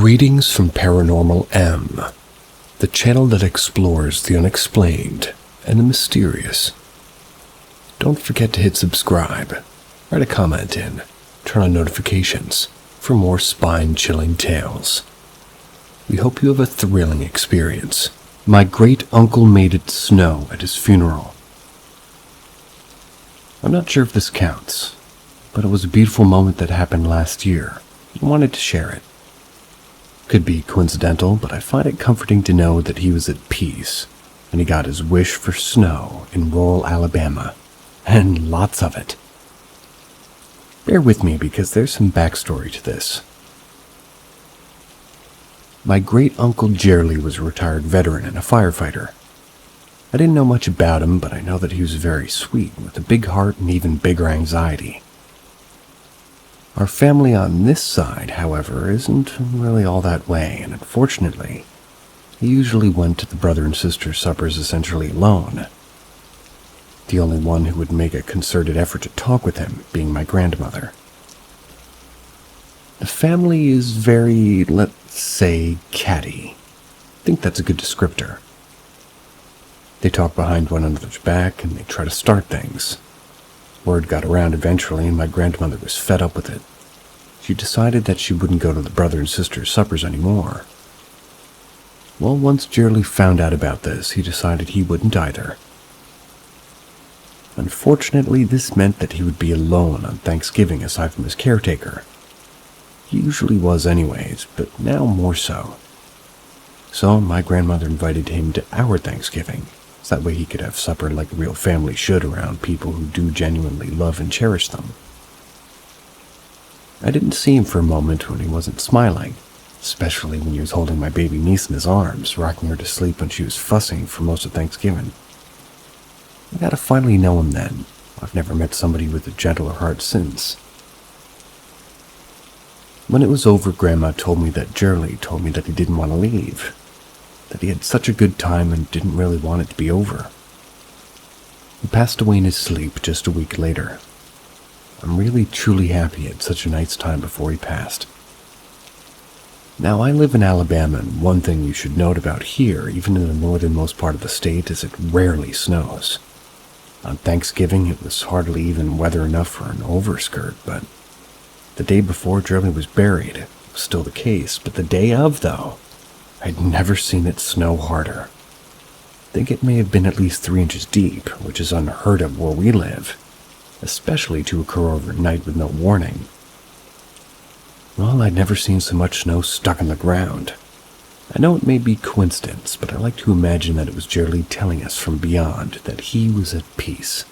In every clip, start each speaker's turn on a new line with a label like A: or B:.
A: Greetings from Paranormal M, the channel that explores the unexplained and the mysterious. Don't forget to hit subscribe, write a comment in, turn on notifications for more spine-chilling tales. We hope you have a thrilling experience. My great uncle made it snow at his funeral. I'm not sure if this counts, but it was a beautiful moment that happened last year. I wanted to share it. Could be coincidental, but I find it comforting to know that he was at peace, and he got his wish for snow in rural Alabama, and lots of it. Bear with me because there's some backstory to this. My great-uncle Jerry was a retired veteran and a firefighter. I didn't know much about him, but I know that he was very sweet, with a big heart and even bigger anxiety. Our family on this side, however, isn't really all that way, and unfortunately, he usually went to the brother and sister suppers essentially alone. The only one who would make a concerted effort to talk with him being my grandmother. The family is very, let's say, catty. I think that's a good descriptor. They talk behind one another's back and they try to start things. Word got around eventually and my grandmother was fed up with it. She decided that she wouldn't go to the brother and sister suppers anymore. Well, once Jerry found out about this, he decided he wouldn't either. Unfortunately, this meant that he would be alone on Thanksgiving aside from his caretaker. He usually was anyways, but now more so. So my grandmother invited him to our Thanksgiving, so that way he could have supper like a real family should around people who do genuinely love and cherish them. I didn't see him for a moment when he wasn't smiling, especially when he was holding my baby niece in his arms, rocking her to sleep when she was fussing for most of Thanksgiving. I gotta finally know him then. I've never met somebody with a gentler heart since. When it was over, Grandma told me that Jerry told me that he didn't want to leave, that he had such a good time and didn't really want it to be over. He passed away in his sleep just a week later. I'm really truly happy he had such a nice time before he passed. Now, I live in Alabama, and one thing you should note about here, even in the northernmost part of the state, is it rarely snows. On Thanksgiving, it was hardly even weather enough for an overskirt, but the day before Jerry was buried, it was still the case, but the day of, though, I'd never seen it snow harder. I think it may have been at least 3 inches deep, which is unheard of where we live, especially to occur overnight with no warning. Well, I'd never seen so much snow stuck on the ground. I know it may be coincidence, but I like to imagine that it was Jerry telling us from beyond that he was at peace.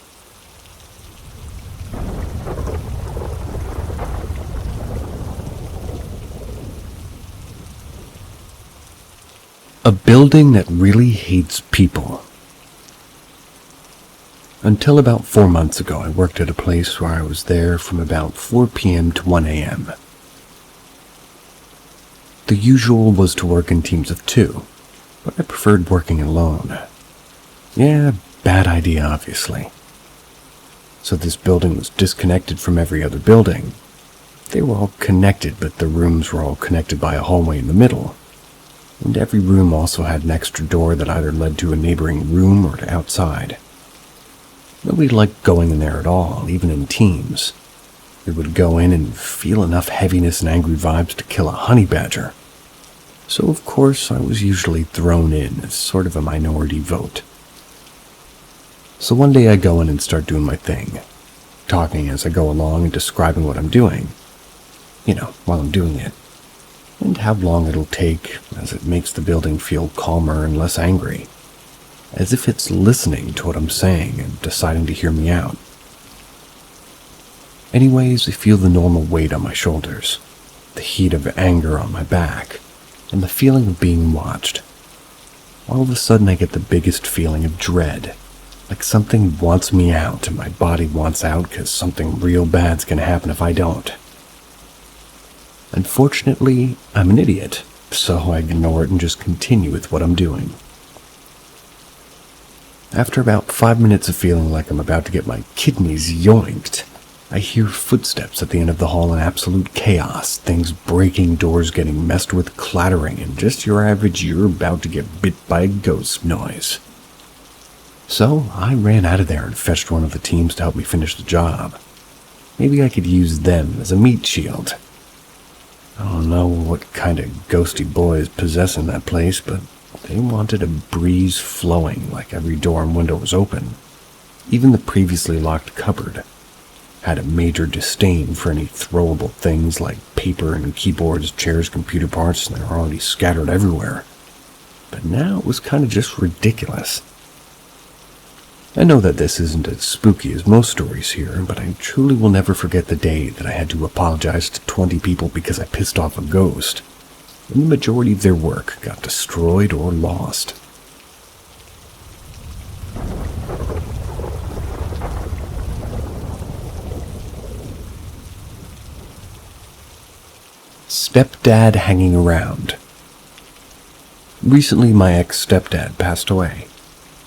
A: A building that really hates people. Until about 4 months ago, I worked at a place where I was there from about 4 p.m. to 1 a.m. The usual was to work in teams of 2, but I preferred working alone. Yeah, bad idea, obviously. So this building was disconnected from every other building. They were all connected, but the rooms were all connected by a hallway in the middle. And every room also had an extra door that either led to a neighboring room or to outside. Nobody liked going in there at all, even in teams. We would go in and feel enough heaviness and angry vibes to kill a honey badger. So of course I was usually thrown in as sort of a minority vote. So one day I go in and start doing my thing, talking as I go along and describing what I'm doing. While I'm doing it. And how long it'll take as it makes the building feel calmer and less angry. As if it's listening to what I'm saying and deciding to hear me out. Anyways, I feel the normal weight on my shoulders, the heat of anger on my back, and the feeling of being watched. All of a sudden I get the biggest feeling of dread, like something wants me out and my body wants out because something real bad's gonna happen if I don't. Unfortunately, I'm an idiot, so I ignore it and just continue with what I'm doing. After about 5 minutes of feeling like I'm about to get my kidneys yoinked, I hear footsteps at the end of the hall in absolute chaos, things breaking, doors getting messed with, clattering, and just your average "you're about to get bit by a ghost" noise. So I ran out of there and fetched one of the teams to help me finish the job. Maybe I could use them as a meat shield. I don't know what kind of ghosty boys possessing that place, but they wanted a breeze flowing like every door and window was open. Even the previously locked cupboard had a major disdain for any throwable things like paper and keyboards, chairs, computer parts, and they were already scattered everywhere. But now it was kind of just ridiculous. I know that this isn't as spooky as most stories here, but I truly will never forget the day that I had to apologize to 20 people because I pissed off a ghost, and the majority of their work got destroyed or lost. Stepdad hanging around. Recently, my ex-stepdad passed away.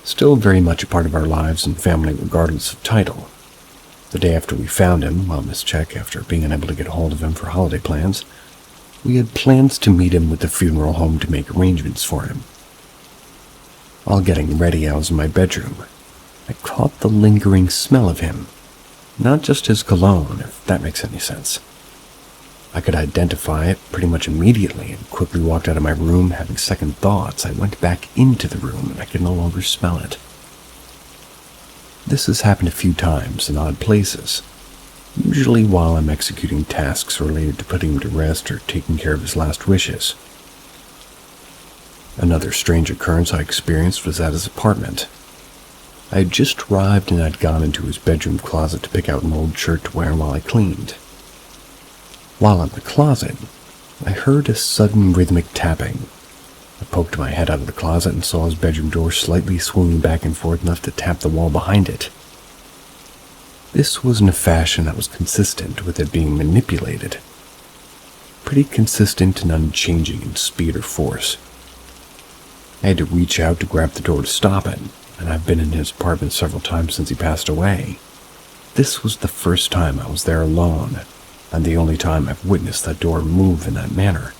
A: Still very much a part of our lives and family regardless of title. The day after we found him, wellness check after being unable to get a hold of him for holiday plans, we had plans to meet him with the funeral home to make arrangements for him. While getting ready, I was in my bedroom. I caught the lingering smell of him. Not just his cologne, if that makes any sense. I could identify it pretty much immediately and quickly walked out of my room. Having second thoughts, I went back into the room and I could no longer smell it. This has happened a few times in odd places, usually while I'm executing tasks related to putting him to rest or taking care of his last wishes. Another strange occurrence I experienced was at his apartment. I had just arrived and I'd gone into his bedroom closet to pick out an old shirt to wear while I cleaned. While in the closet, I heard a sudden rhythmic tapping. I poked my head out of the closet and saw his bedroom door slightly swinging back and forth enough to tap the wall behind it. This was in a fashion that was consistent with it being manipulated. Pretty consistent and unchanging in speed or force. I had to reach out to grab the door to stop it, and I've been in his apartment several times since he passed away. This was the first time I was there alone, and the only time I've witnessed that door move in that manner.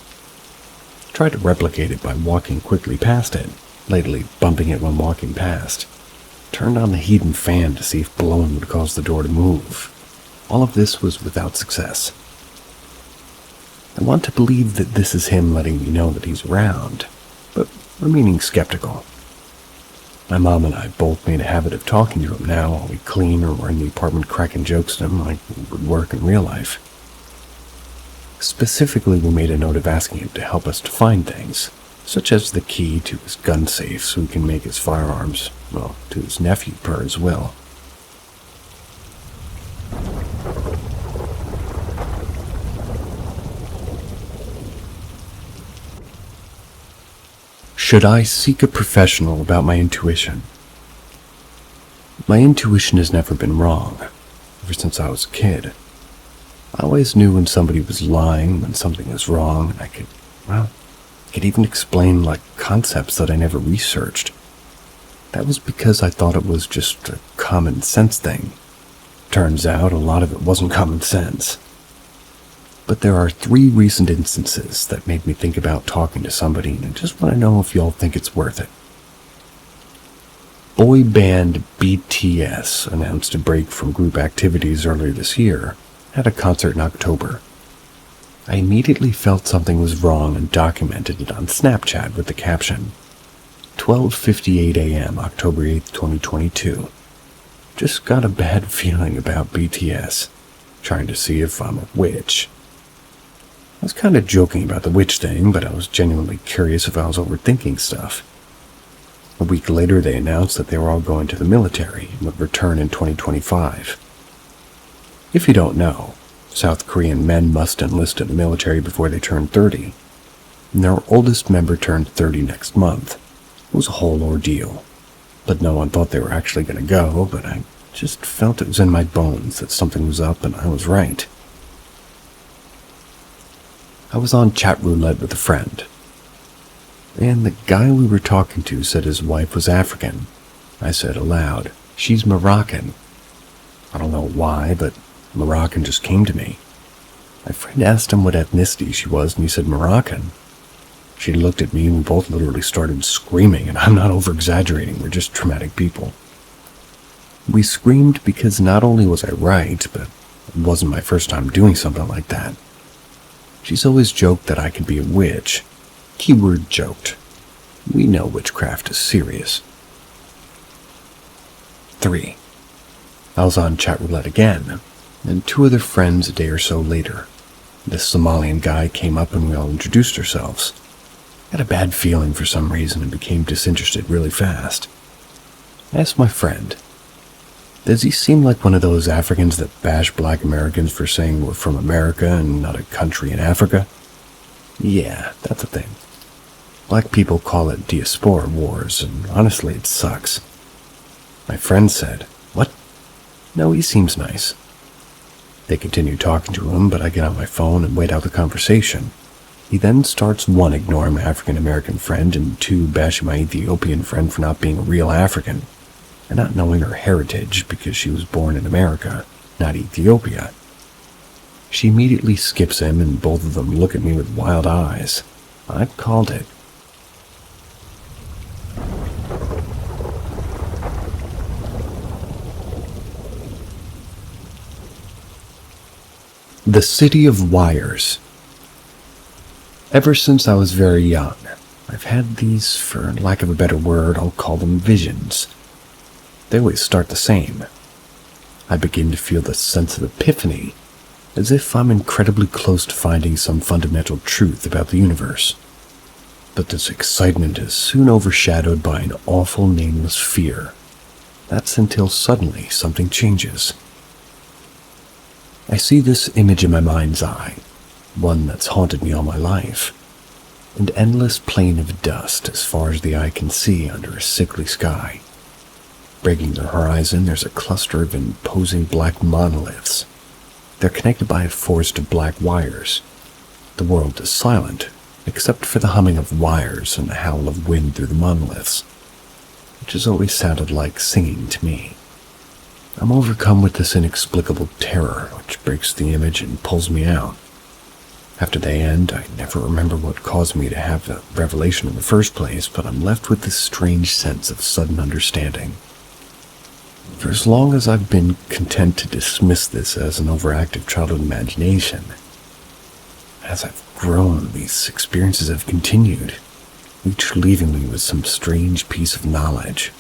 A: I tried to replicate it by walking quickly past it, lately bumping it when walking past. Turned on the heat and fan to see if blowing would cause the door to move. All of this was without success. I want to believe that this is him letting me know that he's around, but remaining skeptical. My mom and I both made a habit of talking to him now while we clean or were in the apartment cracking jokes at him like we would work in real life. Specifically, we made a note of asking him to help us to find things, such as the key to his gun safe so he can make his firearms, well, to his nephew per his will. Should I seek a professional about my intuition? My intuition has never been wrong, ever since I was a kid. I always knew when somebody was lying, when something was wrong, and I could even explain concepts that I never researched. That was because I thought it was just a common sense thing. Turns out a lot of it wasn't common sense. But there are 3 recent instances that made me think about talking to somebody, and I just want to know if y'all think it's worth it. Boy band BTS announced a break from group activities earlier this year, at a concert in October. I immediately felt something was wrong and documented it on Snapchat with the caption, 12:58 a.m., October 8th, 2022. Just got a bad feeling about BTS, trying to see if I'm a witch. I was kind of joking about the witch thing, but I was genuinely curious if I was overthinking stuff. A week later, they announced that they were all going to the military and would return in 2025. If you don't know, South Korean men must enlist in the military before they turn 30, and their oldest member turned 30 next month. It was a whole ordeal, but no one thought they were actually going to go, but I just felt it was in my bones that something was up and I was right. I was on chat roulette with a friend, and the guy we were talking to said his wife was African. I said aloud, "She's Moroccan." I don't know why, but Moroccan just came to me. My friend asked him what ethnicity she was, and he said Moroccan. She looked at me and we both literally started screaming, and I'm not over-exaggerating, we're just traumatic people. We screamed because not only was I right, but it wasn't my first time doing something like that. She's always joked that I could be a witch. Keyword joked. We know witchcraft is serious. 3. I was on chat roulette again, and 2 other friends a day or so later. This Somalian guy came up and we all introduced ourselves. I had a bad feeling for some reason and became disinterested really fast. I asked my friend, does he seem like one of those Africans that bash black Americans for saying we're from America and not a country in Africa? Yeah, that's a thing. Black people call it diaspora wars, and honestly it sucks. My friend said, what? No, he seems nice. They continue talking to him, but I get on my phone and wait out the conversation. He then starts 1, ignoring my African-American friend, and 2, bashing my Ethiopian friend for not being a real African, and not knowing her heritage because she was born in America, not Ethiopia. She immediately skips him, and both of them look at me with wild eyes. I've called it. The City of Wires. Ever since I was very young, I've had these, for lack of a better word, I'll call them visions. They always start the same. I begin to feel the sense of epiphany, as if I'm incredibly close to finding some fundamental truth about the universe. But this excitement is soon overshadowed by an awful nameless fear. That's until suddenly something changes. I see this image in my mind's eye, one that's haunted me all my life. An endless plain of dust as far as the eye can see under a sickly sky. Breaking the horizon, there's a cluster of imposing black monoliths. They're connected by a forest of black wires. The world is silent, except for the humming of wires and the howl of wind through the monoliths, which has always sounded like singing to me. I'm overcome with this inexplicable terror, which breaks the image and pulls me out. After they end, I never remember what caused me to have the revelation in the first place, but I'm left with this strange sense of sudden understanding. For as long as I've been content to dismiss this as an overactive childhood imagination, as I've grown, these experiences have continued, each leaving me with some strange piece of knowledge.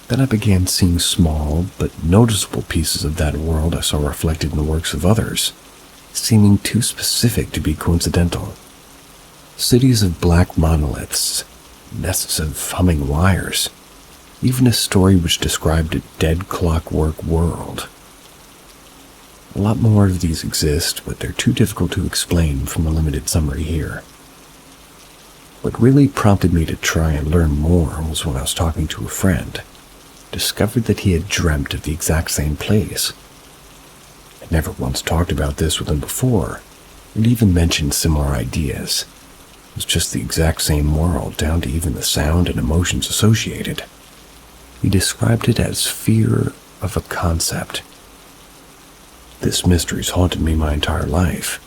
A: Then I began seeing small but noticeable pieces of that world I saw reflected in the works of others, seeming too specific to be coincidental. Cities of black monoliths, nests of humming wires, even a story which described a dead clockwork world. A lot more of these exist, but they're too difficult to explain from the limited summary here. What really prompted me to try and learn more was when I was talking to a friend. Discovered that he had dreamt of the exact same place. I'd never once talked about this with him before, and even mentioned similar ideas. It was just the exact same world, down to even the sound and emotions associated. He described it as fear of a concept. This mystery's haunted me my entire life,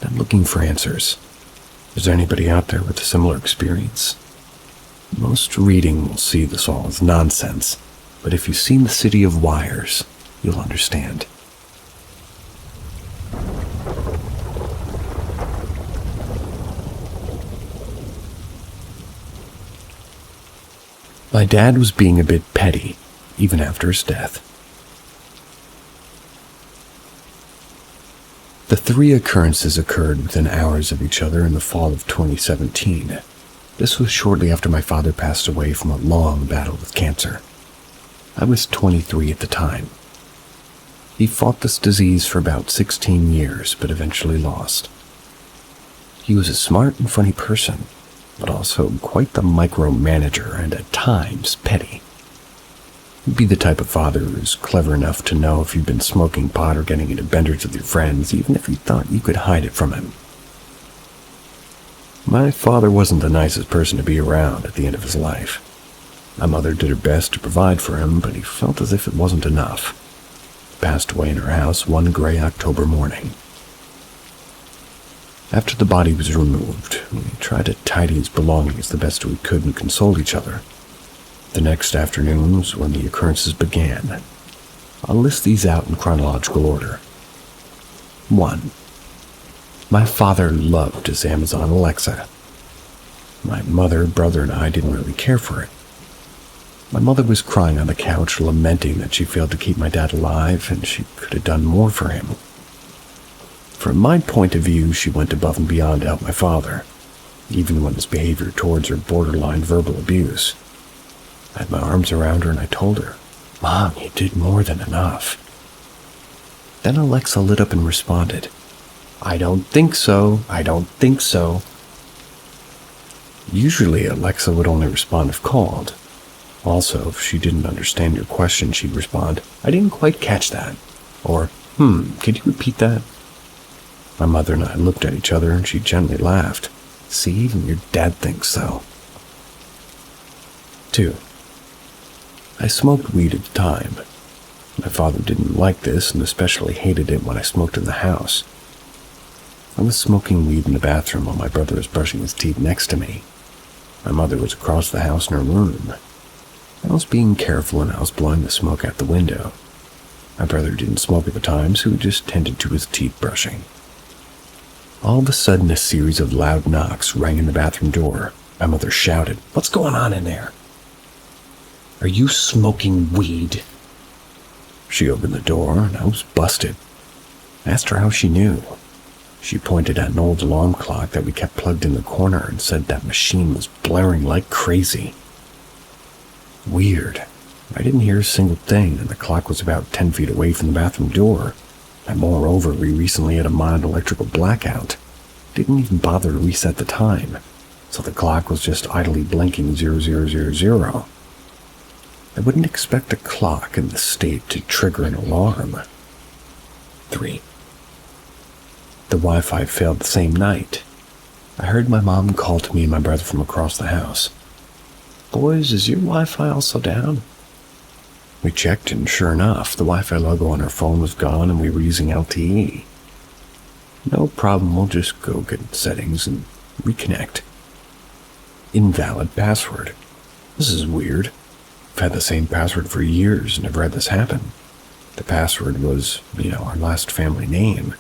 A: and I'm looking for answers. Is there anybody out there with a similar experience? Most reading will see this all as nonsense, but if you've seen The City of Wires, you'll understand. My dad was being a bit petty, even after his death. The 3 occurrences occurred within hours of each other in the fall of 2017. This was shortly after my father passed away from a long battle with cancer. I was 23 at the time. He fought this disease for about 16 years, but eventually lost. He was a smart and funny person, but also quite the micromanager and at times petty. He'd be the type of father who's clever enough to know if you've been smoking pot or getting into benders with your friends, even if you thought you could hide it from him. My father wasn't the nicest person to be around at the end of his life. My mother did her best to provide for him, but he felt as if it wasn't enough. passed away in her house one gray October morning. After the body was removed, we tried to tidy its belongings the best we could and console each other. The next afternoon was when the occurrences began. I'll list these out in chronological order. 1. My father loved his Amazon Alexa. My mother, brother, and I didn't really care for it. My mother was crying on the couch, lamenting that she failed to keep my dad alive and she could have done more for him. From my point of view, she went above and beyond to help my father, even when his behavior towards her borderline verbal abuse. I had my arms around her and I told her, "Mom, you did more than enough." Then Alexa lit up and responded, "I don't think so, I don't think so." Usually Alexa would only respond if called. Also, if she didn't understand your question, she'd respond, "I didn't quite catch that," or, "Could you repeat that?" My mother and I looked at each other and she gently laughed. "See, even your dad thinks so." 2. I smoked weed at the time. My father didn't like this and especially hated it when I smoked in the house. I was smoking weed in the bathroom while my brother was brushing his teeth next to me. My mother was across the house in her room. I was being careful and I was blowing the smoke out the window. My brother didn't smoke at the time, so he just tended to his teeth brushing. All of a sudden, a series of loud knocks rang in the bathroom door. My mother shouted, "What's going on in there?" "Are you smoking weed?" She opened the door and I was busted. I asked her how she knew. She pointed at an old alarm clock that we kept plugged in the corner and said that machine was blaring like crazy. Weird. I didn't hear a single thing, and the clock was about 10 feet away from the bathroom door. And moreover, we recently had a mild electrical blackout. Didn't even bother to reset the time, so the clock was just idly blinking 0000. I wouldn't expect a clock in the state to trigger an alarm. 3. The Wi-Fi failed the same night. I heard my mom call to me and my brother from across the house. "Boys, is your Wi-Fi also down?" We checked and sure enough, the Wi-Fi logo on our phone was gone and we were using LTE. "No problem, we'll just go get settings and reconnect." Invalid password. This is weird. I've had the same password for years and never had this happen. The password was, our last family name.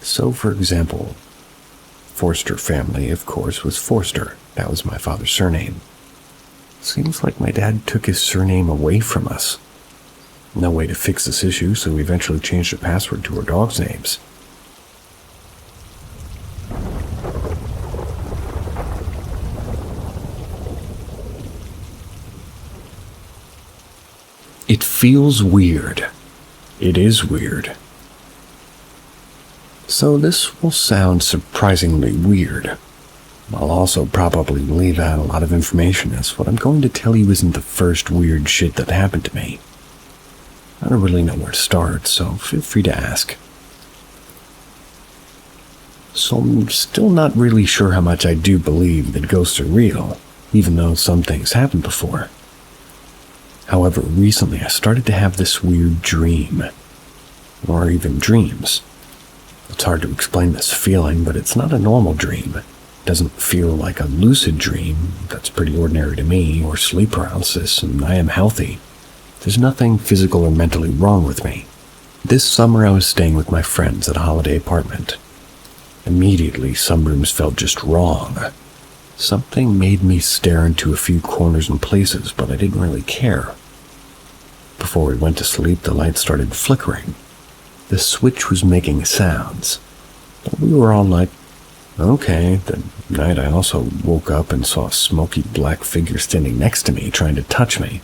A: So, for example, Forster family, of course, was Forster. That was my father's surname. Seems like my dad took his surname away from us. No way to fix this issue, so we eventually changed the password to our dogs' names. It feels weird. It is weird. So this will sound surprisingly weird. I'll also probably leave out a lot of information, as what I'm going to tell you isn't the first weird shit that happened to me. I don't really know where to start, so feel free to ask. So I'm still not really sure how much I do believe that ghosts are real, even though some things happened before. However, recently I started to have this weird dream, or even dreams. It's hard to explain this feeling, but it's not a normal dream. It doesn't feel like a lucid dream, that's pretty ordinary to me, or sleep paralysis, and I am healthy. There's nothing physical or mentally wrong with me. This summer I was staying with my friends at a holiday apartment. Immediately, some rooms felt just wrong. Something made me stare into a few corners and places, but I didn't really care. Before we went to sleep, the light started flickering. The switch was making sounds. But we were all like, okay. The night I also woke up and saw a smoky black figure standing next to me, trying to touch me.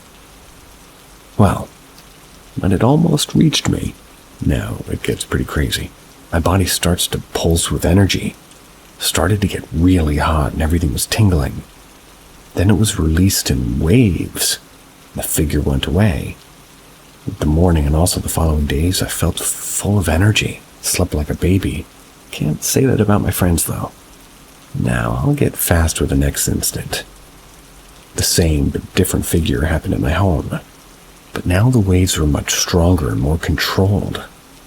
A: Well, when it almost reached me, now it gets pretty crazy. My body starts to pulse with energy. Started to get really hot and everything was tingling. Then it was released in waves. The figure went away. The morning and also the following days, I felt full of energy. Slept like a baby. Can't say that about my friends, though. Now, I'll get fast with the next instant. The same but different figure happened at my home. But now the waves were much stronger and more controlled.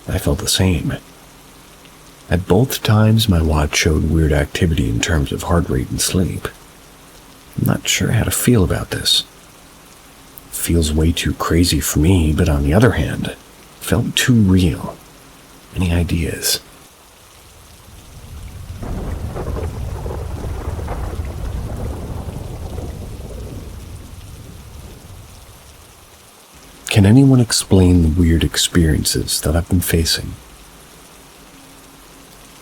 A: I felt the same. At both times, my watch showed weird activity in terms of heart rate and sleep. I'm not sure how to feel about this. It feels way too crazy for me, but on the other hand, it felt too real. Any ideas? Can anyone explain the weird experiences that I've been facing?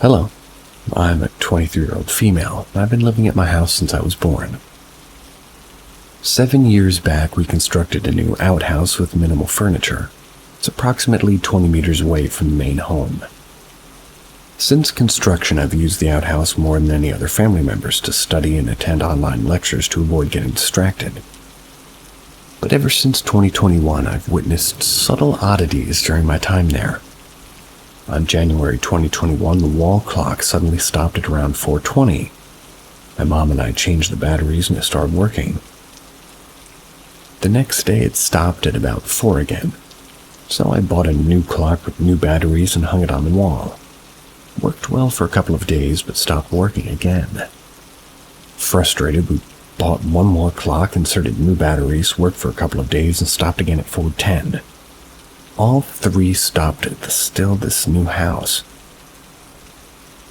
A: Hello, I'm a 23-year-old female, and I've been living at my house since I was born. 7 years back, we constructed a new outhouse with minimal furniture. It's approximately 20 meters away from the main home. Since construction, I've used the outhouse more than any other family members to study and attend online lectures to avoid getting distracted. But ever since 2021, I've witnessed subtle oddities during my time there. On January 2021, the wall clock suddenly stopped at around 4:20. My mom and I changed the batteries and it started working. The next day it stopped at about 4 again. So I bought a new clock with new batteries and hung it on the wall. It worked well for a couple of days but stopped working again. Frustrated, we bought one more clock, inserted new batteries, worked for a couple of days and stopped again at 4:10. All three stopped at this new house.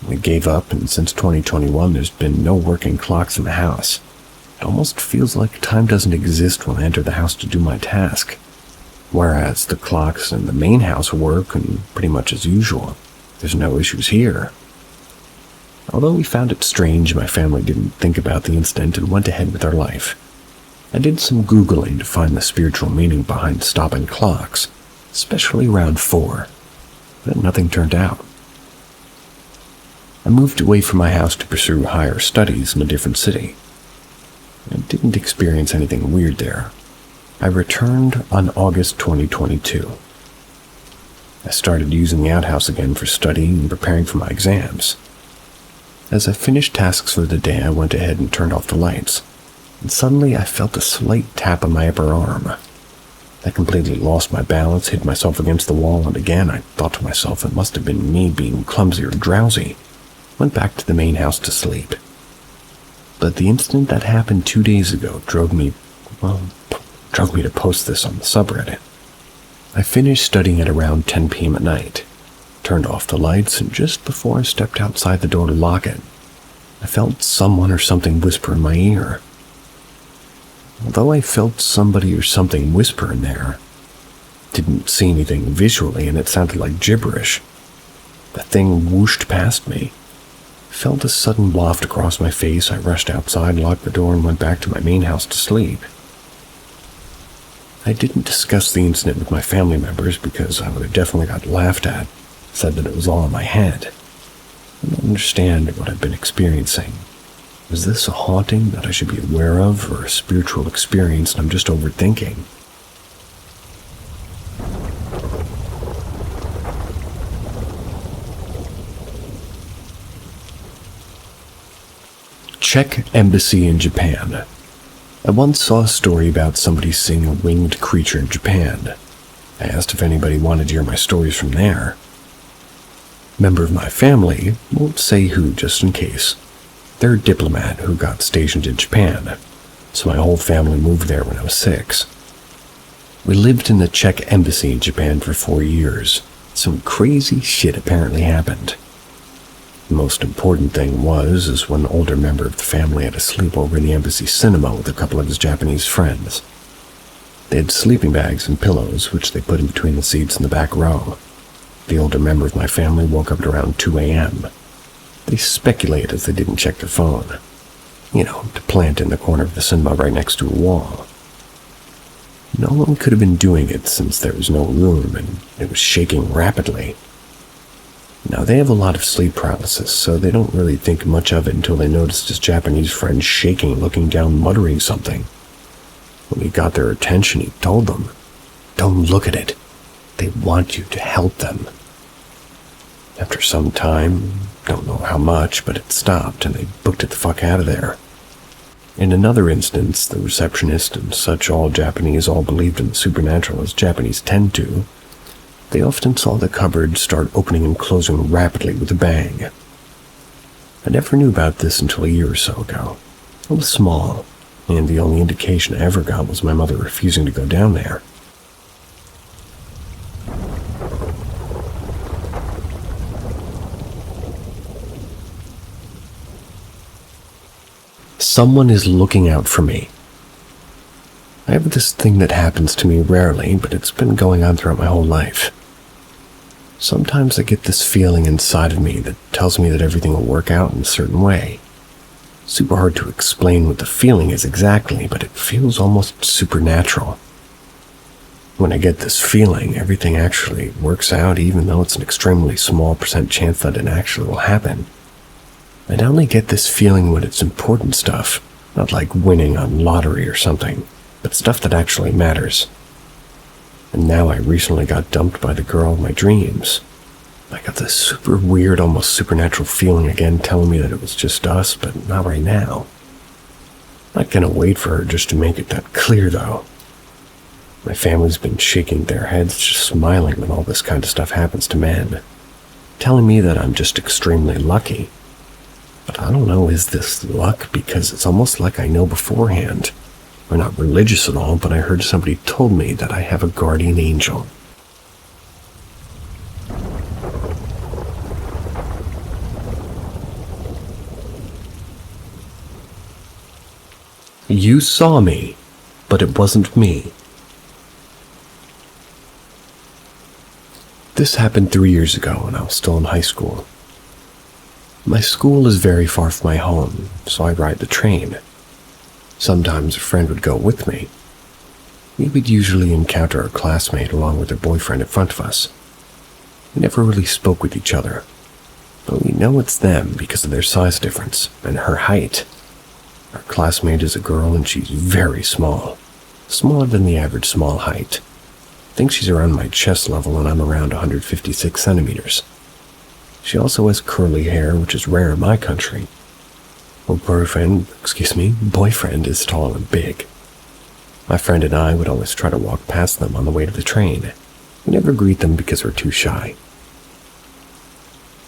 A: We gave up, and since 2021, there's been no working clocks in the house. It almost feels like time doesn't exist when I enter the house to do my task. Whereas the clocks in the main house work and pretty much as usual. There's no issues here. Although we found it strange, my family didn't think about the incident and went ahead with our life. I did some Googling to find the spiritual meaning behind stopping clocks, especially around 4, but nothing turned out. I moved away from my house to pursue higher studies in a different city. I didn't experience anything weird there. I returned on August 2022. I started using the outhouse again for studying and preparing for my exams. As I finished tasks for the day, I went ahead and turned off the lights, and suddenly I felt a slight tap on my upper arm. I completely lost my balance, hit myself against the wall, and again I thought to myself it must have been me being clumsy or drowsy. Went back to the main house to sleep. But the incident that happened 2 days ago drove me to post this on the subreddit. I finished studying at around 10 p.m. at night, turned off the lights, and just before I stepped outside the door to lock it, I felt someone or something whisper in my ear. Although I felt somebody or something whisper in there, didn't see anything visually and it sounded like gibberish. The thing whooshed past me. Felt a sudden waft across my face. I rushed outside, locked the door, and went back to my main house to sleep. I didn't discuss the incident with my family members because I would have definitely got laughed at, said that it was all in my head. I don't understand what I've been experiencing. Is this a haunting that I should be aware of, or a spiritual experience and I'm just overthinking? Czech Embassy in Japan. I once saw a story about somebody seeing a winged creature in Japan. I asked if anybody wanted to hear my stories from there. Member of my family, won't say who just in case. They're a diplomat who got stationed in Japan, so my whole family moved there when I was 6. We lived in the Czech Embassy in Japan for 4 years. Some crazy shit apparently happened. The most important thing is one older member of the family had a sleepover in the embassy cinema with a couple of his Japanese friends. They had sleeping bags and pillows, which they put in between the seats in the back row. The older member of my family woke up at around 2 a.m. They speculated as they didn't check their phone. To plant in the corner of the cinema right next to a wall. No one could have been doing it since there was no room and it was shaking rapidly. Now, they have a lot of sleep paralysis, so they don't really think much of it until they noticed his Japanese friend shaking, looking down, muttering something. When he got their attention, he told them, "Don't look at it. They want you to help them." After some time, don't know how much, but it stopped and they booked it the fuck out of there. In another instance, the receptionist and such all Japanese all believed in the supernatural as Japanese tend to. They often saw the cupboard start opening and closing rapidly with a bang. I never knew about this until a year or so ago. I was small, and the only indication I ever got was my mother refusing to go down there. Someone is looking out for me. I have this thing that happens to me rarely, but it's been going on throughout my whole life. Sometimes I get this feeling inside of me that tells me that everything will work out in a certain way. Super hard to explain what the feeling is exactly, but it feels almost supernatural. When I get this feeling, everything actually works out even though it's an extremely small % chance that it actually will happen. I only get this feeling when it's important stuff, not like winning on lottery or something, but stuff that actually matters. And now I recently got dumped by the girl of my dreams. I got this super weird, almost supernatural feeling again telling me that it was just us, but not right now. I'm not gonna wait for her just to make it that clear, though. My family's been shaking their heads, just smiling when all this kind of stuff happens to men, telling me that I'm just extremely lucky. But I don't know, is this luck? Because it's almost like I know beforehand. We're not religious at all, but I heard somebody told me that I have a guardian angel. You saw me, but it wasn't me. This happened 3 years ago when I was still in high school. My school is very far from my home, so I ride the train. Sometimes a friend would go with me. We would usually encounter a classmate along with their boyfriend in front of us. We never really spoke with each other, but we know it's them because of their size difference and her height. Our classmate is a girl and she's very small, smaller than the average small height. I think she's around my chest level and I'm around 156 centimeters. She also has curly hair, which is rare in my country. Her boyfriend is tall and big. My friend and I would always try to walk past them on the way to the train. We never greet them because we're too shy.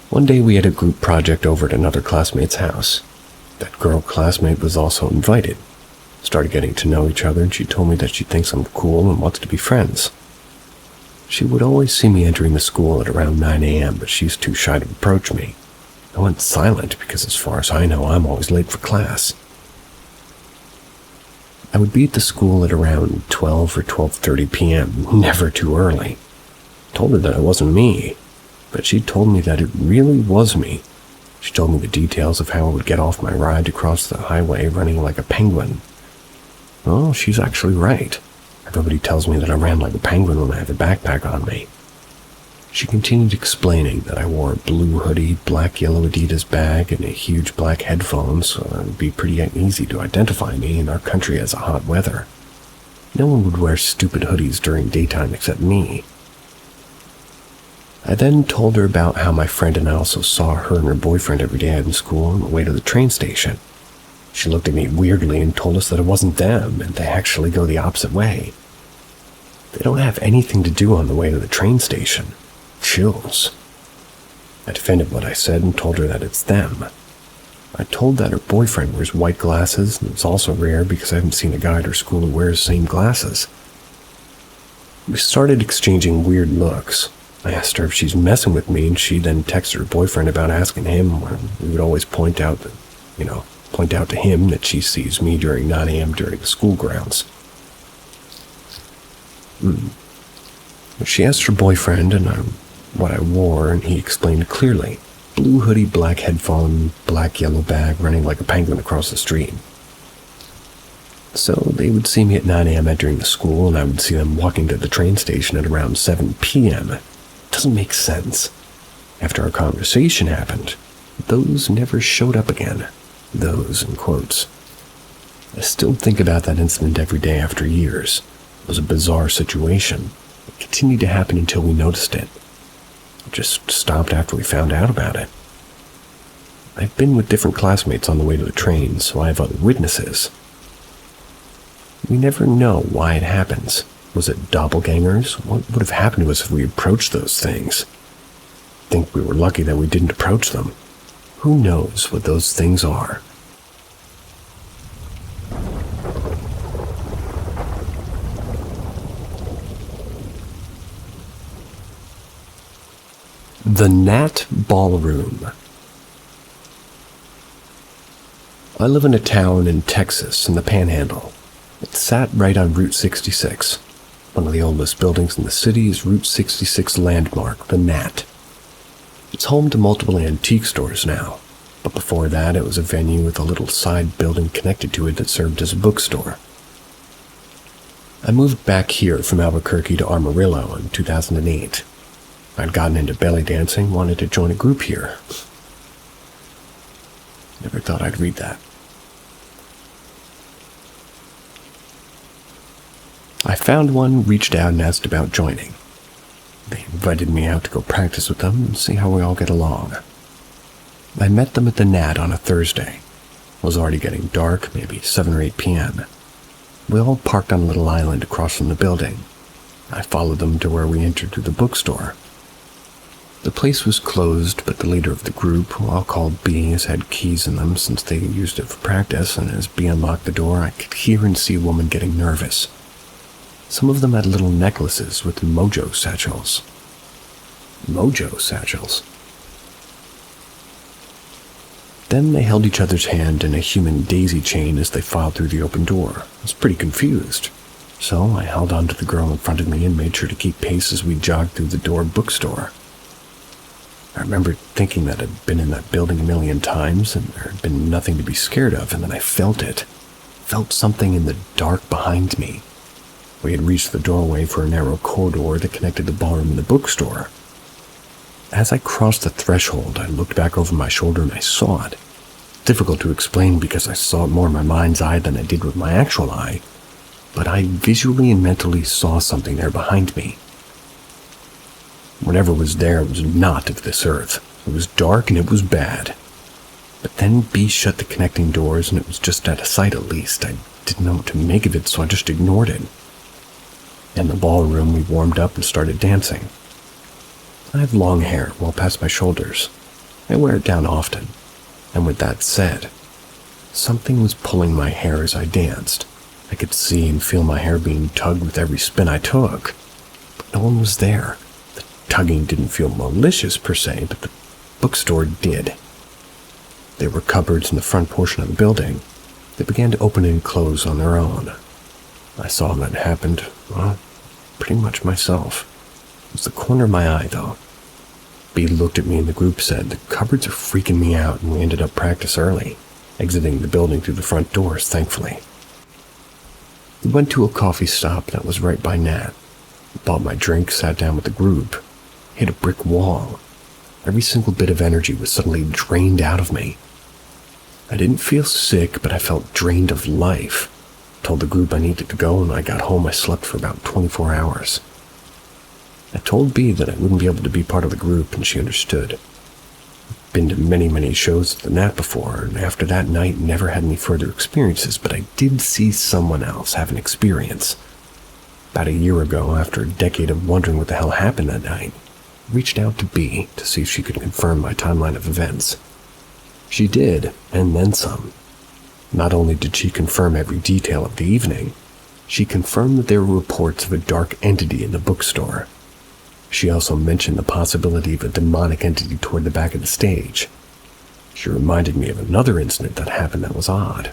A: One day we had a group project over at another classmate's house. That girl classmate was also invited. Started getting to know each other and she told me that she thinks I'm cool and wants to be friends. She would always see me entering the school at around 9 a.m., but she's too shy to approach me. I went silent because as far as I know, I'm always late for class. I would be at the school at around 12 or 12:30 p.m., never too early. Told her that it wasn't me, but she told me that it really was me. She told me the details of how I would get off my ride to cross the highway running like a penguin. Well, she's actually right. Everybody tells me that I ran like a penguin when I had a backpack on me. She continued explaining that I wore a blue hoodie, black yellow Adidas bag, and a huge black headphones, so it would be pretty easy to identify me in our country as a hot weather. No one would wear stupid hoodies during daytime except me. I then told her about how my friend and I also saw her and her boyfriend every day in school on the way to the train station. She looked at me weirdly and told us that it wasn't them, and they actually go the opposite way. They don't have anything to do on the way to the train station. Chills. I defended what I said and told her that it's them. I told that her boyfriend wears white glasses, and it's also rare because I haven't seen a guy at her school who wears the same glasses. We started exchanging weird looks. I asked her if she's messing with me, and she then texted her boyfriend about asking him, where we would always point out to him that she sees me during 9 a.m. during the school grounds. She asked her boyfriend and what I wore, and he explained clearly. Blue hoodie, black headphone, black yellow bag, running like a penguin across the street. So they would see me at 9 a.m. entering the school, and I would see them walking to the train station at around 7 p.m. It doesn't make sense. After our conversation happened, those never showed up again. Those, in quotes. I still think about that incident every day after years. It was a bizarre situation. It continued to happen until we noticed it. It just stopped after we found out about it. I've been with different classmates on the way to the train, so I have other witnesses. We never know why it happens. Was it doppelgangers? What would have happened to us if we approached those things? Think we were lucky that we didn't approach them. Who knows what those things are? The Nat Ballroom. I live in a town in Texas in the Panhandle. It sat right on Route 66. One of the oldest buildings in the city is Route 66 landmark, the Nat. It's home to multiple antique stores now, but before that it was a venue with a little side building connected to it that served as a bookstore. I moved back here from Albuquerque to Amarillo in 2008. I'd gotten into belly dancing, wanted to join a group here. Never thought I'd read that. I found one, reached out and asked about joining. They invited me out to go practice with them and see how we all get along. I met them at the Nat on a Thursday. It was already getting dark, maybe 7 or 8 p.m. We all parked on a little island across from the building. I followed them to where we entered through the bookstore. The place was closed, but the leader of the group, who I'll call B, has had keys in them since they used it for practice, and as B unlocked the door, I could hear and see a woman getting nervous. Some of them had little necklaces with mojo satchels. Mojo satchels? Then they held each other's hand in a human daisy chain as they filed through the open door. I was pretty confused. So I held on to the girl in front of me and made sure to keep pace as we jogged through the door bookstore. I remember thinking that I'd been in that building a million times and there had been nothing to be scared of, and then I felt it. Felt something in the dark behind me. We had reached the doorway for a narrow corridor that connected the ballroom and the bookstore. As I crossed the threshold, I looked back over my shoulder and I saw it. Difficult to explain because I saw it more in my mind's eye than I did with my actual eye, but I visually and mentally saw something there behind me. Whatever was there was not of this earth. It was dark and it was bad. But then B shut the connecting doors and it was just out of sight at least. I didn't know what to make of it, so I just ignored it. In the ballroom, we warmed up and started dancing. I have long hair well past my shoulders. I wear it down often. And with that said, something was pulling my hair as I danced. I could see and feel my hair being tugged with every spin I took. But no one was there. The tugging didn't feel malicious per se, but the bookstore did. There were cupboards in the front portion of the building. They began to open and close on their own. I saw that happened, well, pretty much myself. It was the corner of my eye, though. B looked at me and the group said, "The cupboards are freaking me out," and we ended up practice early, exiting the building through the front doors, thankfully. We went to a coffee stop that was right by Nat. Bought my drink, sat down with the group. Hit a brick wall. Every single bit of energy was suddenly drained out of me. I didn't feel sick, but I felt drained of life. Told the group I needed to go, and when I got home I slept for about 24 hours. I told B that I wouldn't be able to be part of the group, and she understood. Been to many shows at the Nat before, and after that night never had any further experiences, but I did see someone else have an experience. About a year ago, after a decade of wondering what the hell happened that night, I reached out to B to see if she could confirm my timeline of events. She did, and then some. Not only did she confirm every detail of the evening, she confirmed that there were reports of a dark entity in the bookstore. She also mentioned the possibility of a demonic entity toward the back of the stage. She reminded me of another incident that happened that was odd.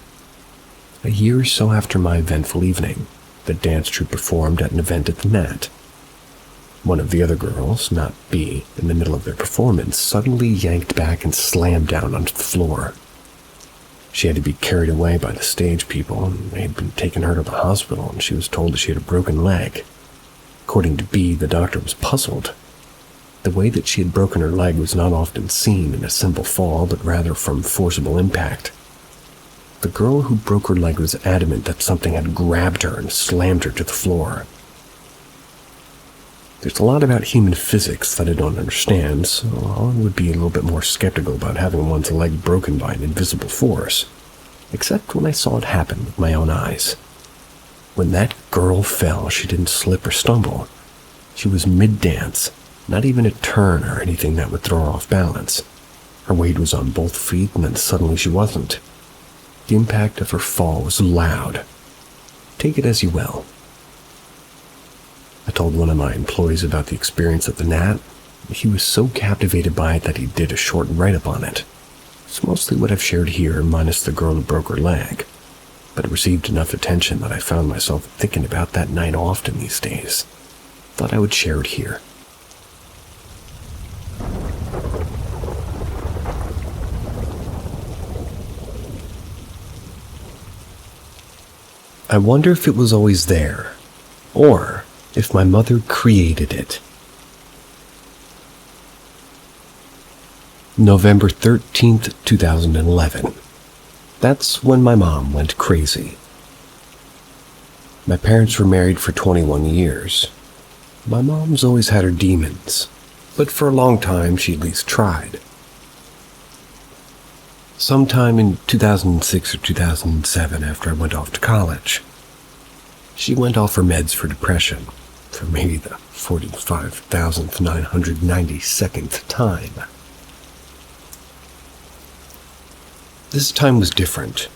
A: A year or so after my eventful evening, the dance troupe performed at an event at the Nat. One of the other girls, not B, in the middle of their performance, suddenly yanked back and slammed down onto the floor. She had to be carried away by the stage people, and they had been taking her to the hospital, and she was told that she had a broken leg. According to B, the doctor was puzzled. The way that she had broken her leg was not often seen in a simple fall, but rather from forcible impact. The girl who broke her leg was adamant that something had grabbed her and slammed her to the floor. There's a lot about human physics that I don't understand, so I would be a little bit more skeptical about having one's leg broken by an invisible force. Except when I saw it happen with my own eyes. When that girl fell, she didn't slip or stumble. She was mid-dance, not even a turn or anything that would throw her off balance. Her weight was on both feet, and then suddenly she wasn't. The impact of her fall was loud. Take it as you will. I told one of my employees about the experience at the Nat. He was so captivated by it that he did a short write-up on it. It's mostly what I've shared here, minus the girl who broke her leg. But it received enough attention that I found myself thinking about that night often these days. Thought I would share it here. I wonder if it was always there, or if my mother created it. November 13th, 2011. That's when my mom went crazy. My parents were married for 21 years. My mom's always had her demons, but for a long time she at least tried. Sometime in 2006 or 2007, after I went off to college, she went off her meds for depression for maybe the 45,992nd time. This time was different.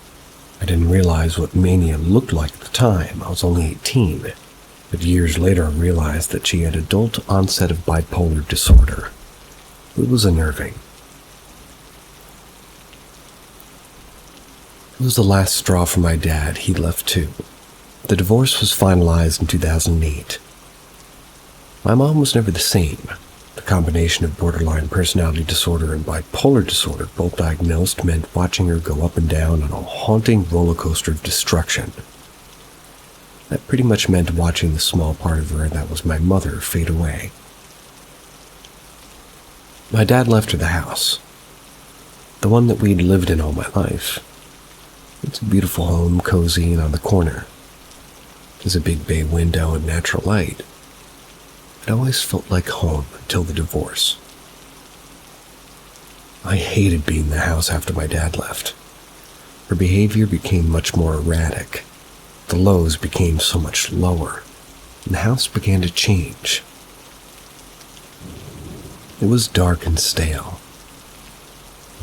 A: I didn't realize what mania looked like at the time. I was only 18. But years later I realized that she had adult onset of bipolar disorder. It was unnerving. It was the last straw for my dad. He left too. The divorce was finalized in 2008. My mom was never the same. The combination of borderline personality disorder and bipolar disorder, both diagnosed, meant watching her go up and down on a haunting roller coaster of destruction. That pretty much meant watching the small part of her that was my mother fade away. My dad left her the house, the one that we'd lived in all my life. It's a beautiful home, cozy and on the corner. There's a big bay window and natural light. It always felt like home until the divorce. I hated being in the house after my dad left. Her behavior became much more erratic. The lows became so much lower, and the house began to change. It was dark and stale.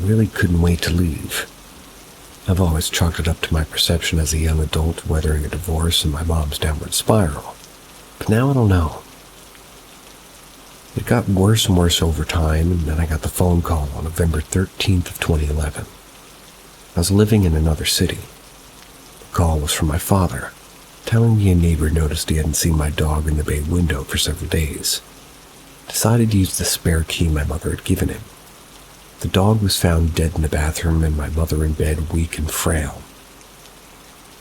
A: I really couldn't wait to leave. I've always chalked it up to my perception as a young adult weathering a divorce and my mom's downward spiral. But now I don't know. It got worse and worse over time, and then I got the phone call on November 13th of 2011. I was living in another city. The call was from my father, telling me a neighbor noticed he hadn't seen my dog in the bay window for several days. Decided to use the spare key my mother had given him. The dog was found dead in the bathroom and my mother in bed, weak and frail.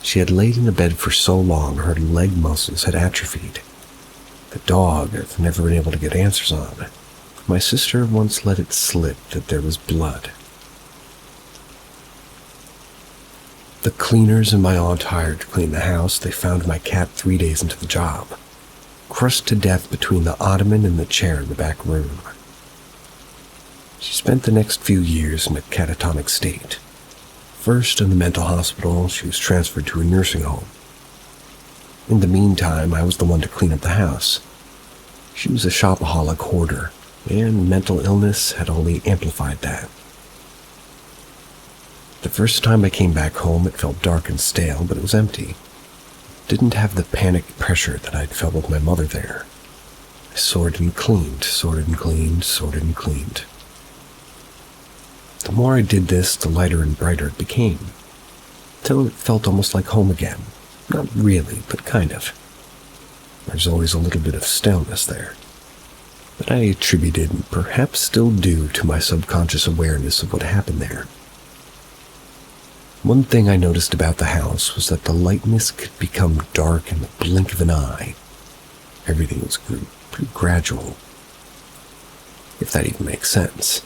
A: She had laid in the bed for so long her leg muscles had atrophied. The dog I've never been able to get answers on. My sister once let it slip that there was blood. The cleaners and my aunt hired to clean the house, they found my cat 3 days into the job, crushed to death between the ottoman and the chair in the back room. She spent the next few years in a catatonic state. First in the mental hospital, she was transferred to a nursing home. In the meantime, I was the one to clean up the house. She was a shopaholic hoarder, and mental illness had only amplified that. The first time I came back home, it felt dark and stale, but it was empty. Didn't have the panic pressure that I'd felt with my mother there. I sorted and cleaned, sorted and cleaned, sorted and cleaned. The more I did this, the lighter and brighter it became, till it felt almost like home again. Not really, but kind of. There's always a little bit of staleness there, that I attributed, and perhaps still do, to my subconscious awareness of what happened there. One thing I noticed about the house was that the lightness could become dark in the blink of an eye. Everything was pretty gradual, if that even makes sense.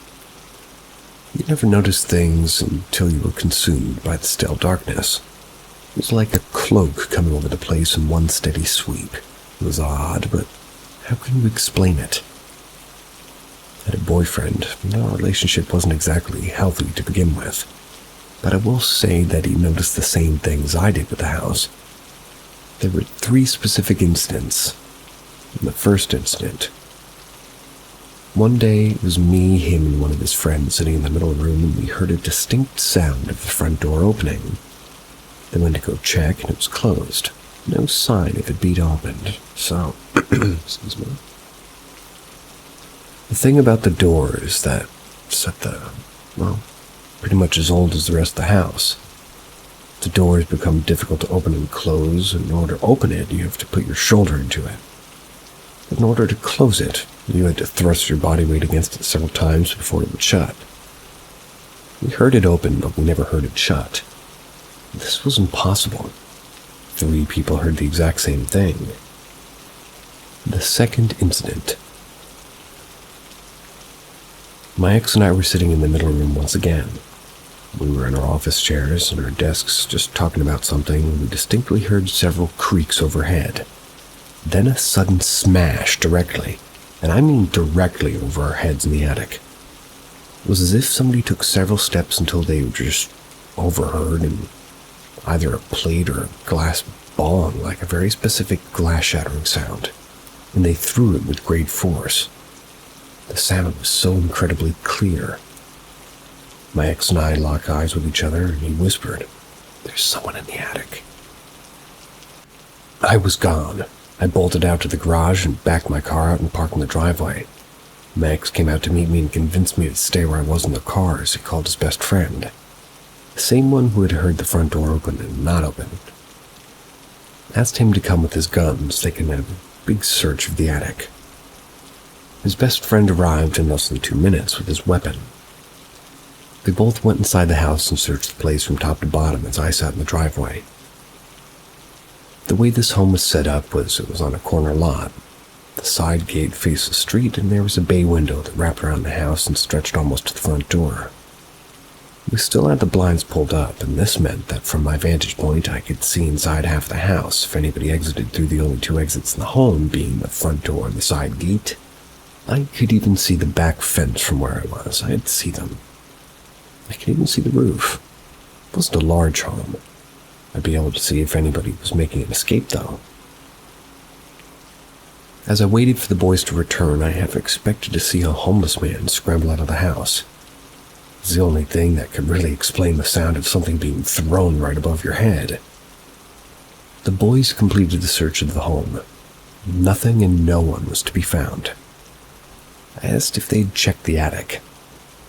A: You never noticed things until you were consumed by the stale darkness. It was like a cloak coming over the place in one steady sweep. It was odd, but How can you explain it? I had a boyfriend, and our relationship wasn't exactly healthy to begin with. But I will say that he noticed the same things I did with the house. There were 3 specific incidents. In the first incident, one day it was me, him, and one of his friends sitting in the middle room, and we heard a distinct sound of the front door opening. They went to go check, and it was closed. No sign of it being opened, so, excuse me. The thing about the door is that it's pretty much as old as the rest of the house. The door has become difficult to open and close, and in order to open it, you have to put your shoulder into it. But in order to close it, you had to thrust your body weight against it several times before it would shut. We heard it open, but we never heard it shut. This was impossible. 3 people heard the exact same thing. The second incident. My ex and I were sitting in the middle room once again. We were in our office chairs and our desks just talking about something when we distinctly heard several creaks overhead. Then a sudden smash directly, and I mean directly over our heads in the attic. It was as if somebody took several steps until they were just overheard, and either a plate or a glass bong, like a very specific glass shattering sound, and they threw it with great force. The sound was so incredibly clear. My ex and I locked eyes with each other, and he whispered, "There's someone in the attic." I was gone. I bolted out to the garage and backed my car out and parked in the driveway. My ex came out to meet me and convinced me to stay where I was in the car, as he called his best friend. The same one who had heard the front door open and not open. Asked him to come with his guns, they can have a big search of the attic. His best friend arrived in less than 2 minutes with his weapon. They both went inside the house and searched the place from top to bottom as I sat in the driveway. The way this home was set up was it was on a corner lot. The side gate faced the street, and there was a bay window that wrapped around the house and stretched almost to the front door. We still had the blinds pulled up, and this meant that from my vantage point I could see inside half the house if anybody exited through the only 2 exits in the home, being the front door and the side gate. I could even see the back fence from where I was. I could see them. I could even see the roof. It wasn't a large home. I'd be able to see if anybody was making an escape, though. As I waited for the boys to return, I half expected to see a homeless man scramble out of the house. It was the only thing that could really explain the sound of something being thrown right above your head. The boys completed the search of the home. Nothing and no one was to be found. I asked if they'd checked the attic.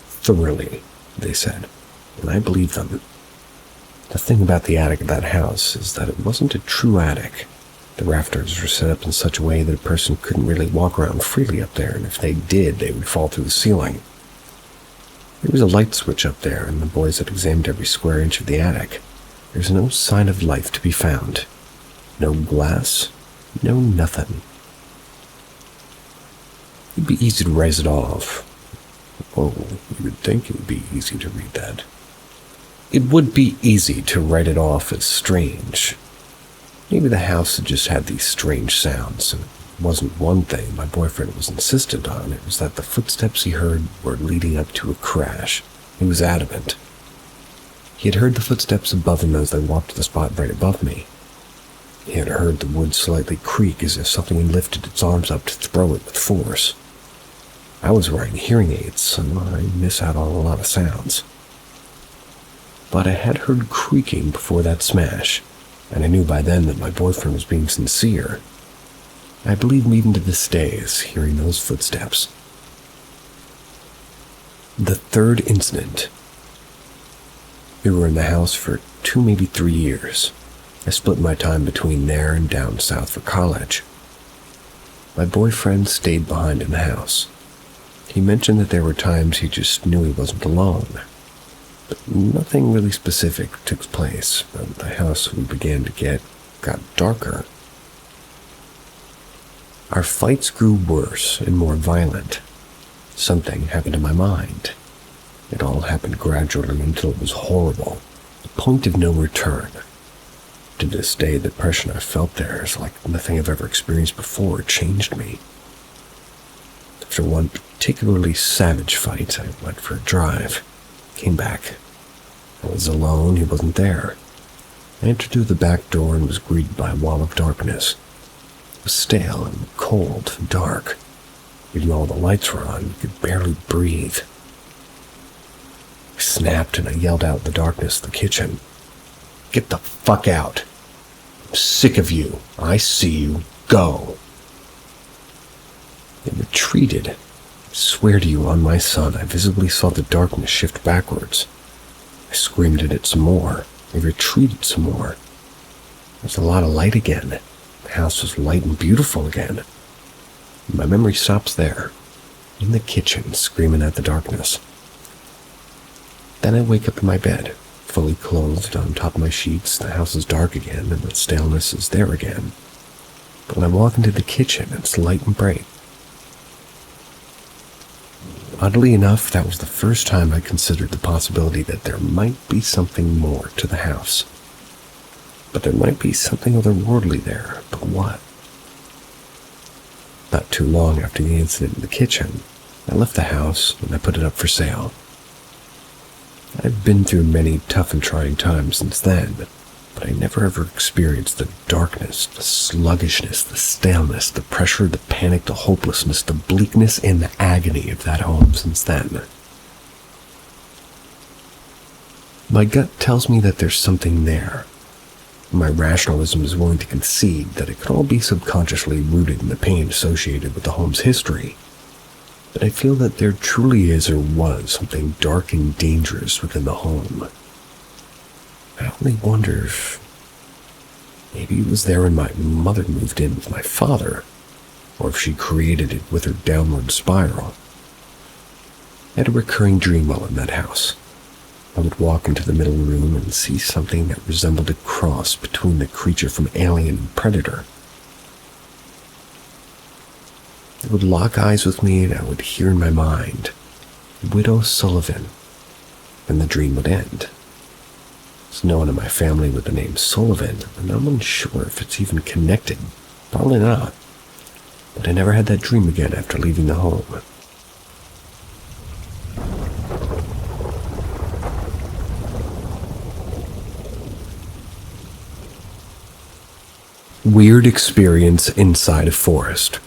A: Thoroughly, they said, and I believed them. The thing about the attic of that house is that it wasn't a true attic. The rafters were set up in such a way that a person couldn't really walk around freely up there, and if they did, they would fall through the ceiling. There was a light switch up there, and the boys had examined every square inch of the attic. There's no sign of life to be found. No glass, no nothing. It'd be easy to raise it off. Oh, you would think it would be easy to read that. It would be easy to write it off as strange. Maybe the house had just had these strange sounds, and it wasn't one thing my boyfriend was insistent on. It was that the footsteps he heard were leading up to a crash. He was adamant. He had heard the footsteps above him as they walked to the spot right above me. He had heard the wood slightly creak as if something had lifted its arms up to throw it with force. I was wearing hearing aids, so I miss out on a lot of sounds. But I had heard creaking before that smash, and I knew by then that my boyfriend was being sincere. I believe him even to this day as hearing those footsteps. The third incident. We were in the house for 2, maybe 3 years. I split my time between there and down south for college. My boyfriend stayed behind in the house. He mentioned that there were times he just knew he wasn't alone. But nothing really specific took place, and the house we began to get got darker. Our fights grew worse and more violent. Something happened in my mind. It all happened gradually until it was horrible. The point of no return. To this day, the depression I felt there is like nothing I've ever experienced before. It changed me. After one particularly savage fight, I went for a drive. Came back. I was alone, he wasn't there. I entered through the back door and was greeted by a wall of darkness. It was stale and cold and dark. Even though all the lights were on, you could barely breathe. I snapped and I yelled out in the darkness of the kitchen. "Get the fuck out! I'm sick of you. I see you. Go!" It retreated. I swear to you on my son, I visibly saw the darkness shift backwards. I screamed at it some more. I retreated some more. There was a lot of light again. The house was light and beautiful again. My memory stops there, in the kitchen, screaming at the darkness. Then I wake up in my bed, fully clothed on top of my sheets. The house is dark again, and the staleness is there again. But when I walk into the kitchen, it's light and bright. Oddly enough, that was the first time I considered the possibility that there might be something more to the house. But there might be something otherworldly there, but what? Not too long after the incident in the kitchen, I left the house and I put it up for sale. I've been through many tough and trying times since then, but I never ever experienced the darkness, the sluggishness, the staleness, the pressure, the panic, the hopelessness, the bleakness, and the agony of that home since then. My gut tells me that there's something there. My rationalism is willing to concede that it could all be subconsciously rooted in the pain associated with the home's history. But I feel that there truly is or was something dark and dangerous within the home. I only wonder if maybe it was there when my mother moved in with my father, or if she created it with her downward spiral. I had a recurring dream while in that house. I would walk into the middle room and see something that resembled a cross between the creature from Alien and Predator. It would lock eyes with me and I would hear in my mind, "Widow Sullivan," and the dream would end. There's no one in my family with the name Sullivan, and I'm unsure if it's even connected. Probably not. But I never had that dream again after leaving the home. Weird experience inside a forest.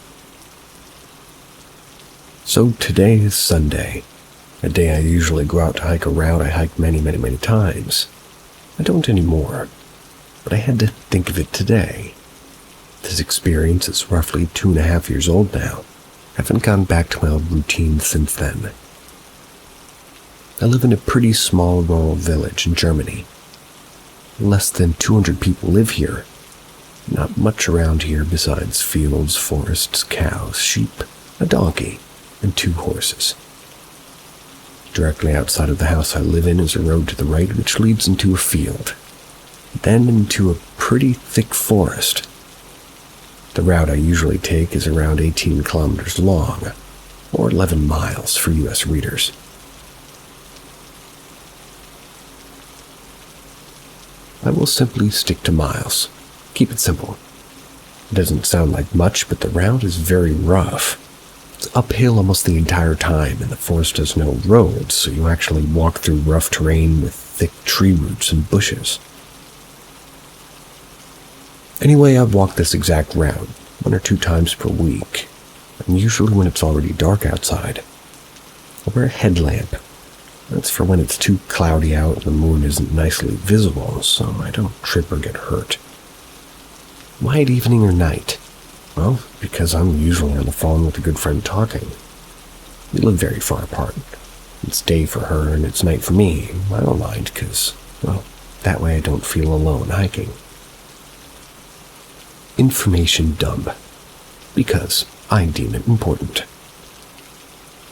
A: So today is Sunday, a day I usually go out to hike a route I hiked many times. I don't anymore, but I had to think of it today. This experience is roughly 2.5 years old now. I haven't gone back to my old routine since then. I live in a pretty small rural village in Germany. Less than 200 people live here. Not much around here besides fields, forests, cows, sheep, a donkey, and 2 horses. Directly outside of the house I live in is a road to the right which leads into a field, then into a pretty thick forest. The route I usually take is around 18 kilometers long, or 11 miles for US readers. I will simply stick to miles. Keep it simple. It doesn't sound like much, but the route is very rough. It's uphill almost the entire time, and the forest has no roads, so you actually walk through rough terrain with thick tree roots and bushes. Anyway, I've walked this exact route 1 or 2 times per week, and usually when it's already dark outside. I wear a headlamp. That's for when it's too cloudy out and the moon isn't nicely visible, so I don't trip or get hurt. Why at evening or night? Well, because I'm usually on the phone with a good friend talking. We live very far apart. It's day for her and it's night for me. I don't mind because, well, that way I don't feel alone hiking. Information dump. Because I deem it important.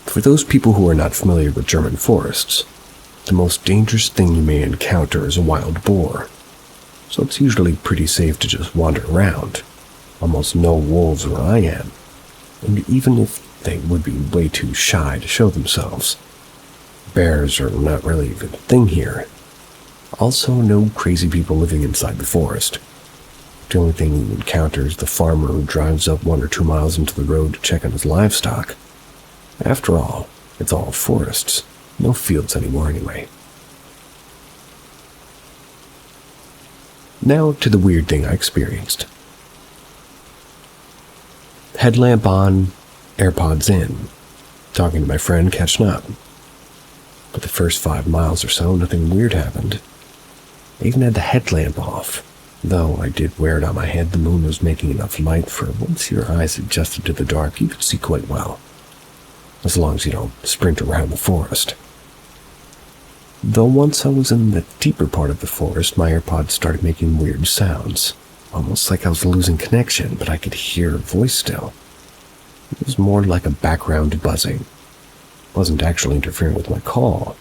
A: For those people who are not familiar with German forests, the most dangerous thing you may encounter is a wild boar. So it's usually pretty safe to just wander around. Almost no wolves where I am, and even if they would be way too shy to show themselves. Bears are not really even a thing here. Also, no crazy people living inside the forest. The only thing you encounter is the farmer who drives up 1 or 2 miles into the road to check on his livestock. After all, it's all forests, no fields anymore anyway. Now to the weird thing I experienced. Headlamp on, AirPods in, talking to my friend, catching up. But the first 5 miles or so, nothing weird happened. I even had the headlamp off. Though I did wear it on my head, the moon was making enough light for once your eyes adjusted to the dark, you could see quite well. As long as you don't sprint around the forest. Though once I was in the deeper part of the forest, my AirPods started making weird sounds. Almost like I was losing connection, but I could hear a voice still. It was more like a background buzzing. It wasn't actually interfering with my call.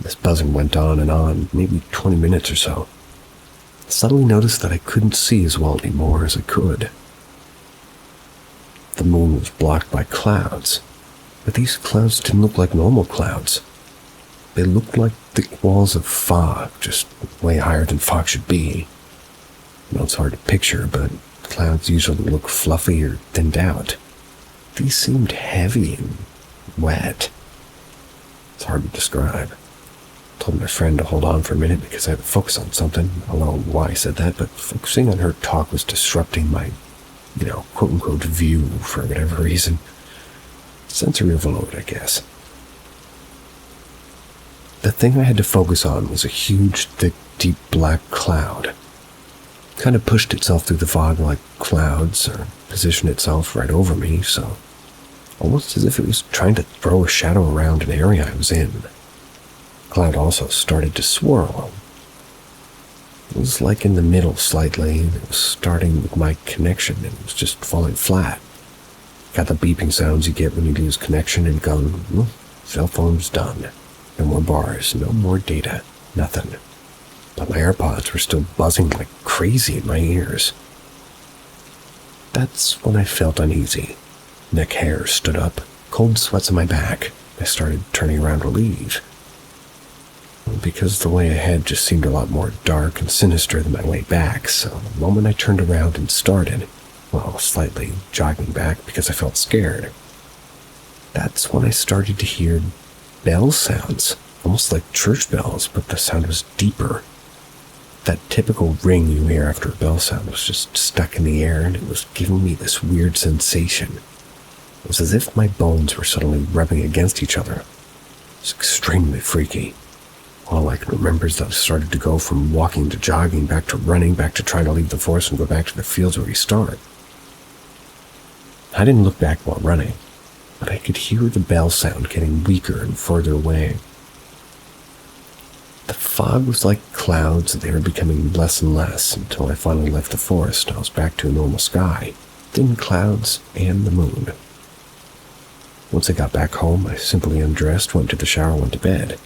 A: This buzzing went on, maybe 20 minutes or so. I suddenly noticed that I couldn't see as well anymore as I could. The moon was blocked by clouds, but these clouds didn't look like normal clouds. They looked like thick walls of fog, just way higher than fog should be. I know it's hard to picture, but clouds usually look fluffy or thinned out. These seemed heavy and wet. It's hard to describe. I told my friend to hold on for a minute because I had to focus on something. I don't know why I said that, but focusing on her talk was disrupting my, quote-unquote view for whatever reason. Sensory overload, I guess. The thing I had to focus on was a huge, thick, deep black cloud. Kind of pushed itself through the fog like clouds, or positioned itself right over me, so almost as if it was trying to throw a shadow around an area I was in. The cloud also started to swirl. It was like in the middle slightly, and it was starting with my connection, and it was just falling flat. Got the beeping sounds you get when you lose connection and going, cell phone's done. No more bars, no more data, nothing. But my AirPods were still buzzing like crazy in my ears. That's when I felt uneasy. Neck hair stood up, cold sweats on my back. I started turning around to leave. Because the way ahead just seemed a lot more dark and sinister than my way back, so the moment I turned around and started, slightly jogging back because I felt scared, that's when I started to hear bell sounds, almost like church bells, but the sound was deeper. That typical ring you hear after a bell sound was just stuck in the air, and it was giving me this weird sensation. It was as if my bones were suddenly rubbing against each other. It was extremely freaky. All I can remember is that I started to go from walking to jogging, back to running, back to trying to leave the forest and go back to the fields where we started. I didn't look back while running, but I could hear the bell sound getting weaker and further away. The fog was like clouds, and they were becoming less and less until I finally left the forest. I was back to a normal sky, thin clouds, and the moon. Once I got back home, I simply undressed, went to the shower, went to bed.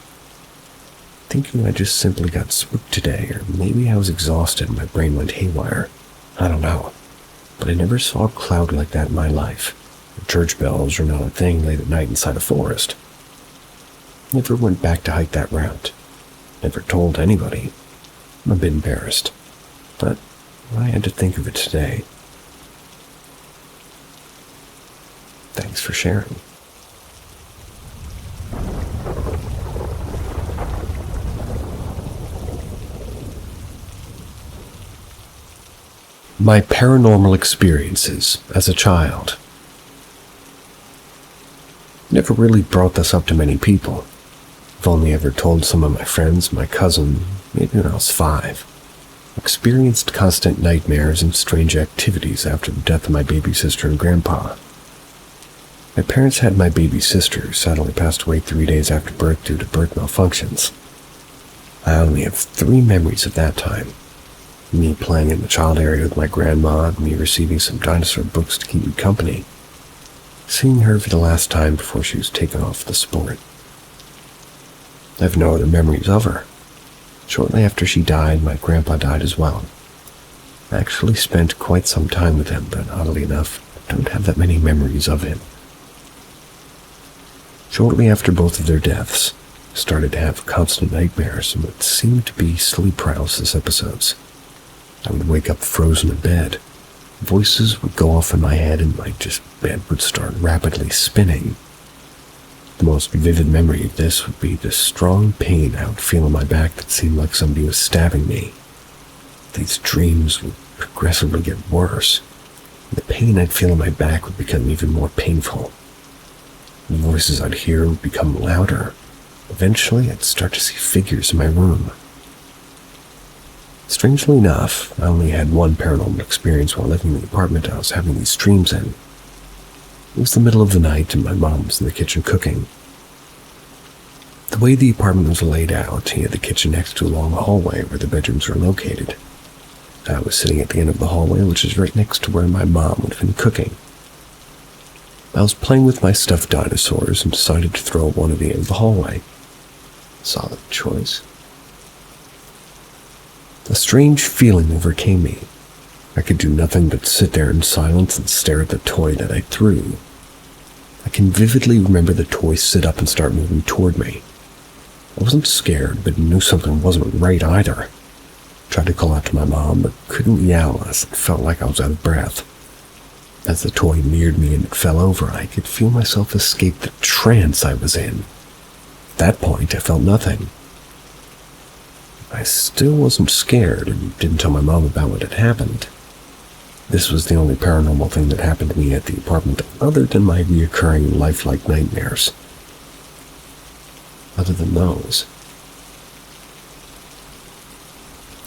A: Thinking I just simply got spooked today, or maybe I was exhausted and my brain went haywire. I don't know. But I never saw a cloud like that in my life. Church bells are not a thing late at night inside a forest. Never went back to hike that route. Never told anybody. I'm a bit embarrassed. But I had to think of it today. Thanks for sharing. My paranormal experiences as a child. Never really brought this up to many people. I've only ever told some of my friends, my cousin, maybe when I was 5. Experienced constant nightmares and strange activities after the death of my baby sister and grandpa. My parents had my baby sister, who suddenly passed away 3 days after birth due to birth malfunctions. I only have 3 memories of that time. Me playing in the child area with my grandma, me receiving some dinosaur books to keep me company, seeing her for the last time before she was taken off the sport. I have no other memories of her. Shortly after she died, my grandpa died as well. I actually spent quite some time with him, but oddly enough, I don't have that many memories of him. Shortly after both of their deaths, I started to have constant nightmares and what seemed to be sleep paralysis episodes. I would wake up frozen in bed. Voices would go off in my head and my bed would start rapidly spinning. The most vivid memory of this would be the strong pain I would feel in my back that seemed like somebody was stabbing me. These dreams would progressively get worse. The pain I'd feel in my back would become even more painful. The voices I'd hear would become louder. Eventually, I'd start to see figures in my room. Strangely enough, I only had one paranormal experience while living in the apartment I was having these dreams in. It was the middle of the night and my mom was in the kitchen cooking. The way the apartment was laid out, he had the kitchen next to a long hallway where the bedrooms were located. I was sitting at the end of the hallway, which is right next to where my mom would have been cooking. I was playing with my stuffed dinosaurs and decided to throw one at the end of the hallway. Solid choice. A strange feeling overcame me. I could do nothing but sit there in silence and stare at the toy that I threw. I can vividly remember the toy sit up and start moving toward me. I wasn't scared, but knew something wasn't right either. Tried to call out to my mom, but couldn't yell as it felt like I was out of breath. As the toy neared me and it fell over, I could feel myself escape the trance I was in. At that point, I felt nothing. I still wasn't scared and didn't tell my mom about what had happened. This was the only paranormal thing that happened to me at the apartment other than my reoccurring lifelike nightmares. Other than those.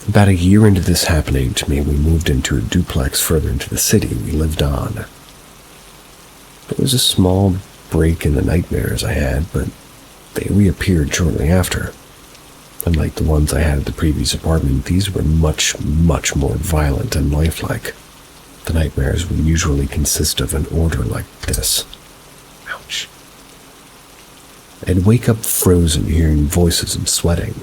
A: About a year into this happening to me, we moved into a duplex further into the city we lived on. There was a small break in the nightmares I had, but they reappeared shortly after. Unlike the ones I had at the previous apartment, these were much, much more violent and lifelike. The nightmares would usually consist of an order like this. Ouch. I'd wake up frozen, hearing voices and sweating.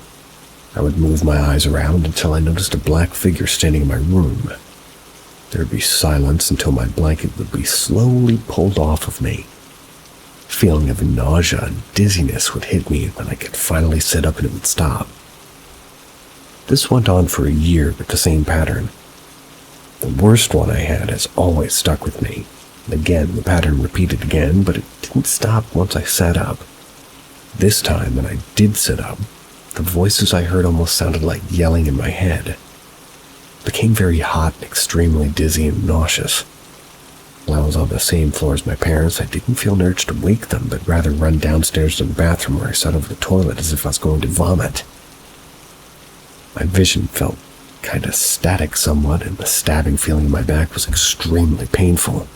A: I would move my eyes around until I noticed a black figure standing in my room. There would be silence until my blanket would be slowly pulled off of me. A feeling of nausea and dizziness would hit me when I could finally sit up and it would stop. This went on for a year with the same pattern. The worst one I had has always stuck with me. Again, the pattern repeated again, but it didn't stop once I sat up. This time, when I did sit up, the voices I heard almost sounded like yelling in my head. It became very hot and extremely dizzy and nauseous. While I was on the same floor as my parents, I didn't feel an urge to wake them, but rather run downstairs to the bathroom where I sat over the toilet as if I was going to vomit. My vision felt kind of static somewhat, and the stabbing feeling in my back was extremely painful.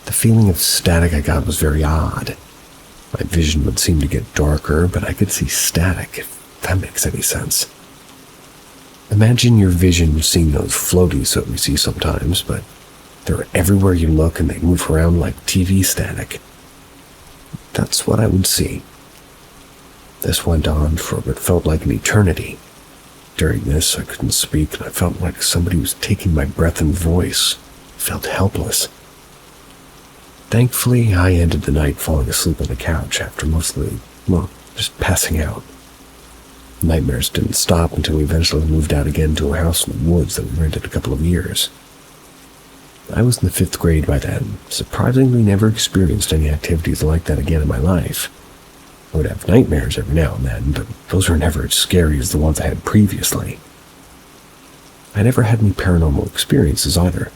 A: The feeling of static I got was very odd. My vision would seem to get darker, but I could see static, if that makes any sense. Imagine your vision seeing those floaties that we see sometimes, but they're everywhere you look and they move around like TV static. That's what I would see. This went on for what felt like an eternity. During this, I couldn't speak and I felt like somebody was taking my breath and voice. I felt helpless. Thankfully, I ended the night falling asleep on the couch after mostly, just passing out. Nightmares didn't stop until we eventually moved out again to a house in the woods that we rented a couple of years. I was in the 5th grade by then, surprisingly never experienced any activities like that again in my life. I would have nightmares every now and then, but those were never as scary as the ones I had previously. I never had any paranormal experiences either.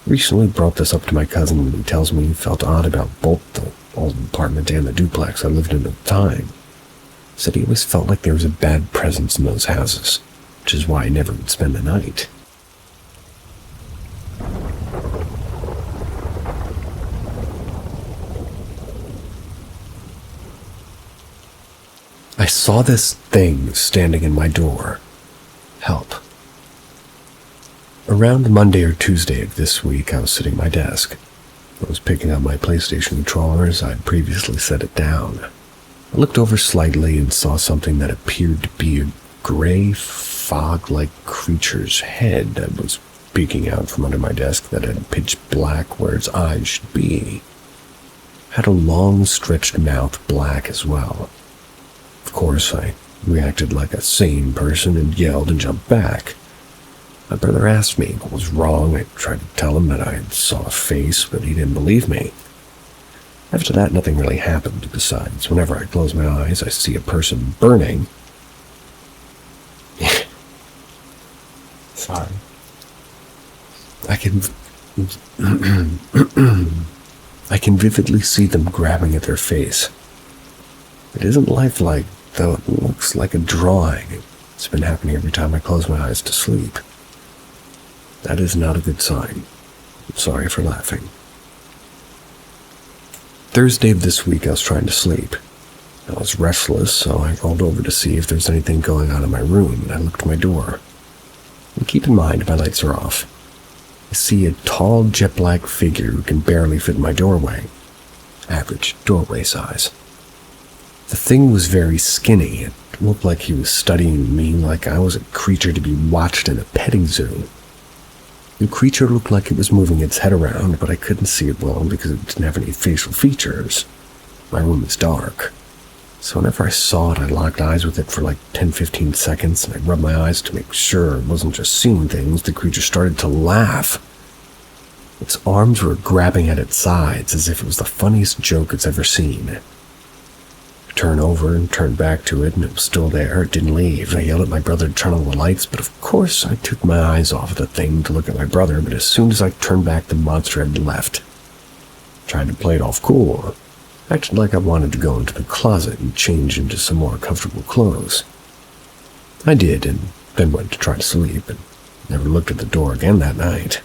A: Recently brought this up to my cousin and he tells me he felt odd about both the old apartment and the duplex I lived in at the time. Said he always felt like there was a bad presence in those houses, which is why I never would spend the night. I saw this thing standing in my door. Help. Around Monday or Tuesday of this week, I was sitting at my desk. I was picking up my PlayStation controller as I'd previously set it down. I looked over slightly and saw something that appeared to be a gray, fog-like creature's head that was peeking out from under my desk that had pitch black where its eyes should be. It had a long, stretched mouth, black as well. Of course, I reacted like a sane person and yelled and jumped back. My brother asked me what was wrong. I tried to tell him that I saw a face, but he didn't believe me. After that, nothing really happened. Besides, whenever I close my eyes, I see a person burning. Sorry. I can vividly see them grabbing at their face. It isn't lifelike, though it looks like a drawing. It's been happening every time I close my eyes to sleep. That is not a good sign. I'm sorry for laughing. Thursday of this week, I was trying to sleep. I was restless, so I rolled over to see if there's anything going on in my room, and I looked at my door. And keep in mind, my lights are off. I see a tall, jet-black figure who can barely fit in my doorway. Average doorway size. The thing was very skinny. It looked like he was studying me like I was a creature to be watched in a petting zoo. The creature looked like it was moving its head around, but I couldn't see it well because it didn't have any facial features. My room is dark. So whenever I saw it, I locked eyes with it for like 10-15 seconds, and I rubbed my eyes to make sure it wasn't just seeing things. The creature started to laugh. Its arms were grabbing at its sides as if it was the funniest joke it's ever seen. I turned over and turned back to it, and it was still there. It didn't leave. I yelled at my brother to turn on the lights, but of course I took my eyes off of the thing to look at my brother, but as soon as I turned back, the monster had left. I tried to play it off cool. Acted like I wanted to go into the closet and change into some more comfortable clothes. I did, and then went to try to sleep, and never looked at the door again that night.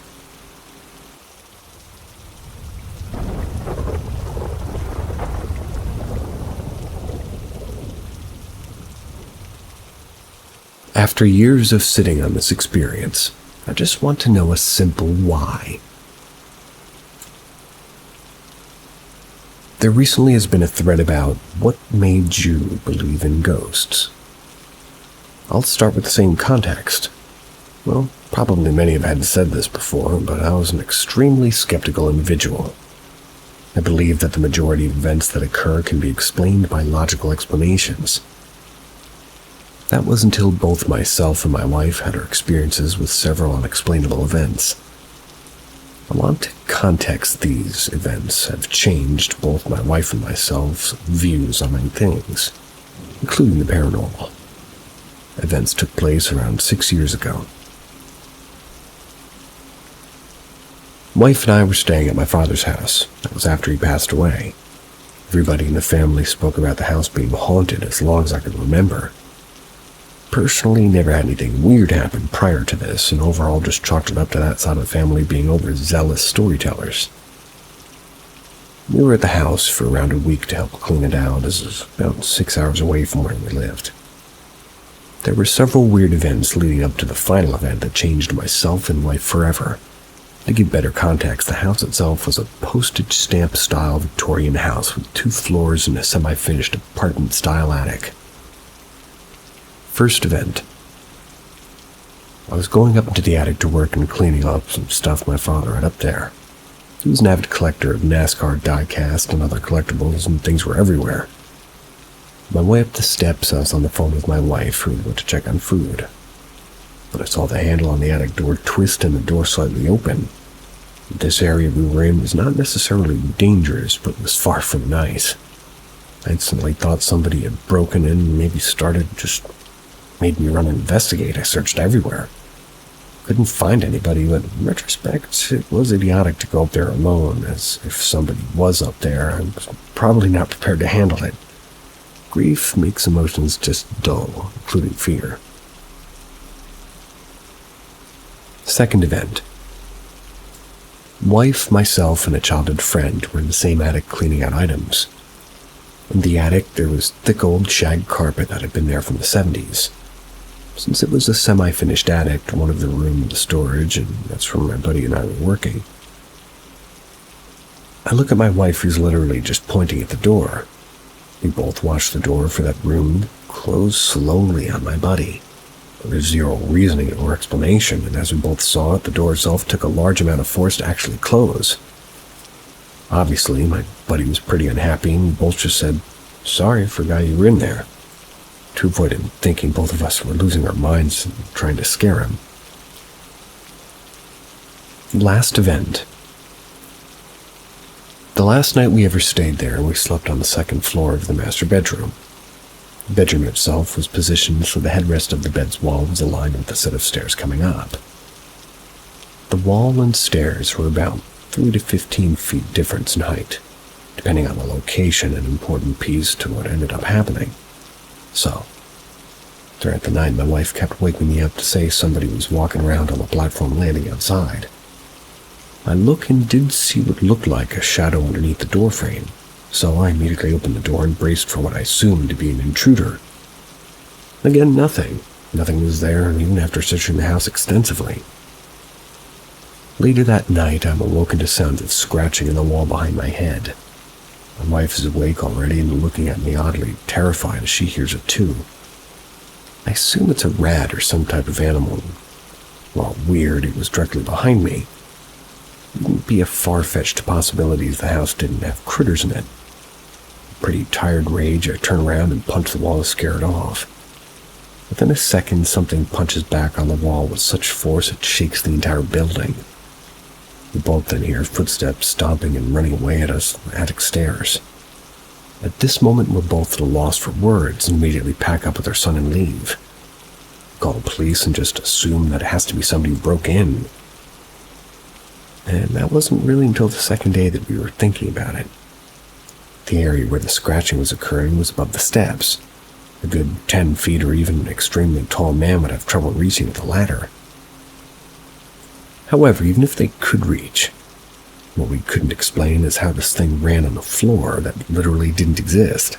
A: After years of sitting on this experience, I just want to know a simple why. There recently has been a thread about what made you believe in ghosts. I'll start with the same context. Well, probably many have had said this before, but I was an extremely skeptical individual. I believe that the majority of events that occur can be explained by logical explanations. That was until both myself and my wife had our experiences with several unexplainable events. I want to context these events have changed both my wife and myself's views on many things, including the paranormal. Events took place around 6 years ago. Wife and I were staying at my father's house. That was after he passed away. Everybody in the family spoke about the house being haunted as long as I could remember. Personally, never had anything weird happen prior to this, and overall just chalked it up to that side of the family being overzealous storytellers. We were at the house for around a week to help clean it out, as it was about 6 hours away from where we lived. There were several weird events leading up to the final event that changed myself and wife forever. To give better context, the house itself was a postage stamp style Victorian house with 2 floors and a semi-finished apartment style attic. First event. I was going up into the attic to work and cleaning up some stuff my father had up there. He was an avid collector of NASCAR die-cast and other collectibles, and things were everywhere. On my way up the steps, I was on the phone with my wife, who went to check on food. But I saw the handle on the attic door twist and the door slightly open. This area we were in was not necessarily dangerous, but was far from nice. I instantly thought somebody had broken in and maybe made me run and investigate. I searched everywhere. Couldn't find anybody, but in retrospect, it was idiotic to go up there alone, as if somebody was up there, I was probably not prepared to handle it. Grief makes emotions just dull, including fear. Second event. Wife, myself, and a childhood friend were in the same attic cleaning out items. In the attic, there was thick old shag carpet that had been there from the 70s. Since it was a semi-finished attic, one of the rooms was storage, and that's where my buddy and I were working. I look at my wife, who's literally just pointing at the door. We both watched the door for that room close slowly on my buddy. There was zero reasoning or explanation, and as we both saw it, the door itself took a large amount of force to actually close. Obviously, my buddy was pretty unhappy, and we both just said, "Sorry, forgot you were in there," to avoid him thinking both of us were losing our minds and trying to scare him. Last event. The last night we ever stayed there, we slept on the second floor of the master bedroom. The bedroom itself was positioned so the headrest of the bed's wall was aligned with the set of stairs coming up. The wall and stairs were about 3 to 15 feet difference in height, depending on the location, an important piece to what ended up happening. So, throughout the night, my wife kept waking me up to say somebody was walking around on the platform landing outside. I looked and did see what looked like a shadow underneath the doorframe, so I immediately opened the door and braced for what I assumed to be an intruder. Again, nothing. Nothing was there, even after searching the house extensively. Later that night, I'm awoken to sounds of scratching in the wall behind my head. My wife is awake already and looking at me oddly, terrified as she hears it too. I assume it's a rat or some type of animal. While weird, it was directly behind me. It wouldn't be a far-fetched possibility if the house didn't have critters in it. Pretty tired rage, I turn around and punch the wall to scare it off. Within a second, something punches back on the wall with such force it shakes the entire building. We both then hear footsteps stomping and running away at us from the attic stairs. At this moment, we're both at a loss for words and immediately pack up with our son and leave. Call the police and just assume that it has to be somebody who broke in. And that wasn't really until the second day that we were thinking about it. The area where the scratching was occurring was above the steps. A good 10 feet or even an extremely tall man would have trouble reaching with a ladder. However, even if they could reach, what we couldn't explain is how this thing ran on a floor that literally didn't exist.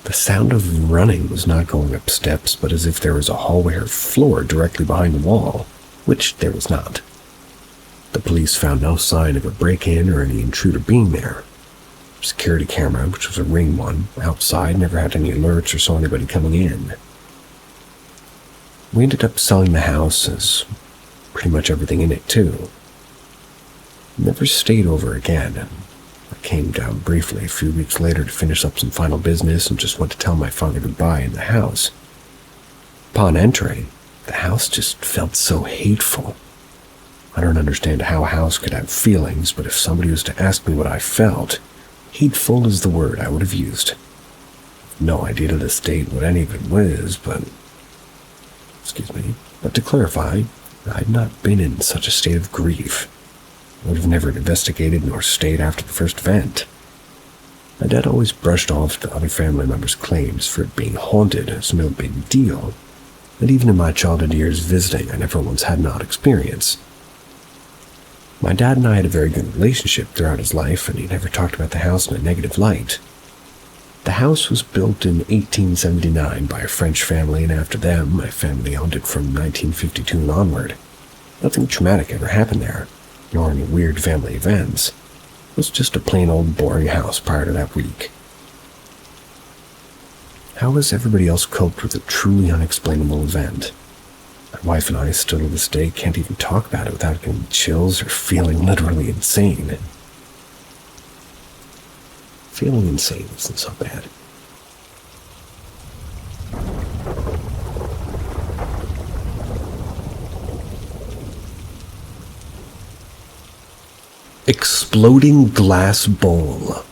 A: The sound of running was not going up steps, but as if there was a hallway or floor directly behind the wall, which there was not. The police found no sign of a break-in or any intruder being there. Security camera, which was a Ring one, outside never had any alerts or saw anybody coming in. We ended up selling the house, as pretty much everything in it too. Never stayed over again, and I came down briefly a few weeks later to finish up some final business and just went to tell my father goodbye in the house. Upon entering, the house just felt so hateful. I don't understand how a house could have feelings, but if somebody was to ask me what I felt, hateful is the word I would have used. No idea to this date what any of it was, but to clarify, I had not been in such a state of grief. I would have never investigated nor stayed after the first event. My dad always brushed off the other family members' claims for it being haunted as no big deal, and even in my childhood years visiting, I never once had an odd experience. My dad and I had a very good relationship throughout his life, and he never talked about the house in a negative light. The house was built in 1879 by a French family, and after them, my family owned it from 1952 and onward. Nothing traumatic ever happened there, nor any weird family events. It was just a plain old boring house prior to that week. How has everybody else coped with a truly unexplainable event? My wife and I still to this day can't even talk about it without getting chills or feeling literally insane. Feeling insane isn't so bad. Exploding glass bowl.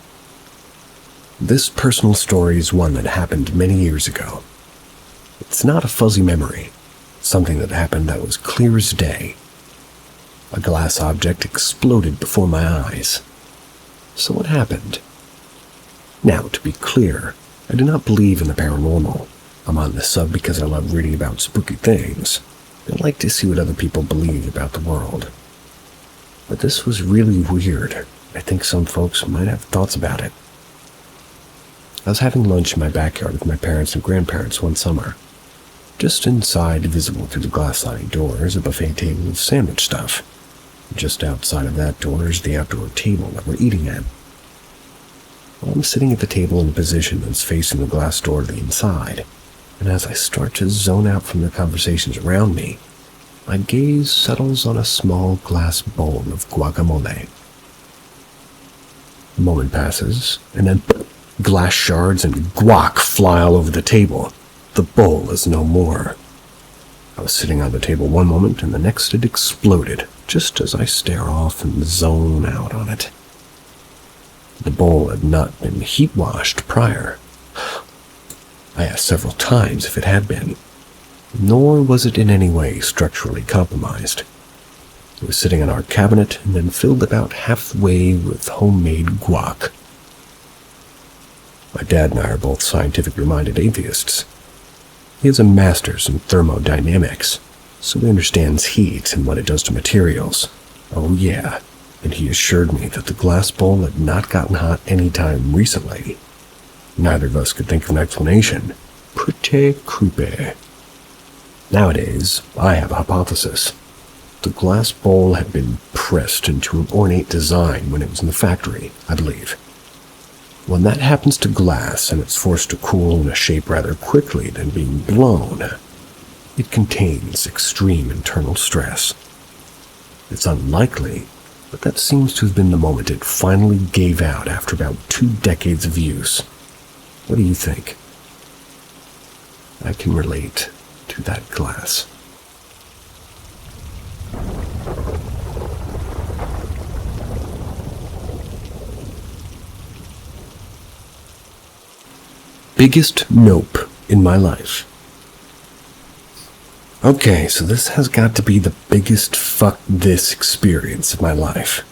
A: This personal story is one that happened many years ago. It's not a fuzzy memory. Something that happened that was clear as day. A glass object exploded before my eyes. So what happened? Now, to be clear, I do not believe in the paranormal. I'm on this sub because I love reading about spooky things. I like to see what other people believe about the world. But this was really weird. I think some folks might have thoughts about it. I was having lunch in my backyard with my parents and grandparents one summer. Just inside, visible through the glass sliding door, is a buffet table with sandwich stuff. Just outside of that door is the outdoor table that we're eating at. Well, I'm sitting at the table in a position that's facing the glass door to the inside, and as I start to zone out from the conversations around me, my gaze settles on a small glass bowl of guacamole. A moment passes, and then glass shards and guac fly all over the table. The bowl is no more. I was sitting on the table one moment, and the next it exploded, just as I stare off and zone out on it. The bowl had not been heat-washed prior. I asked several times if it had been, nor was it in any way structurally compromised. It was sitting on our cabinet and then filled about halfway with homemade guac. My dad and I are both scientifically-minded atheists. He has a master's in thermodynamics, so he understands heat and what it does to materials. Oh yeah, and he assured me that the glass bowl had not gotten hot any time recently. Neither of us could think of an explanation. Pretty creepy. Nowadays, I have a hypothesis. The glass bowl had been pressed into an ornate design when it was in the factory, I believe. When that happens to glass and it's forced to cool in a shape rather quickly than being blown, it contains extreme internal stress. It's unlikely, but that seems to have been the moment it finally gave out after about 2 decades of use. What do you think? I can relate to that glass. Biggest nope in my life. Okay, so this has got to be the biggest fuck this experience of my life.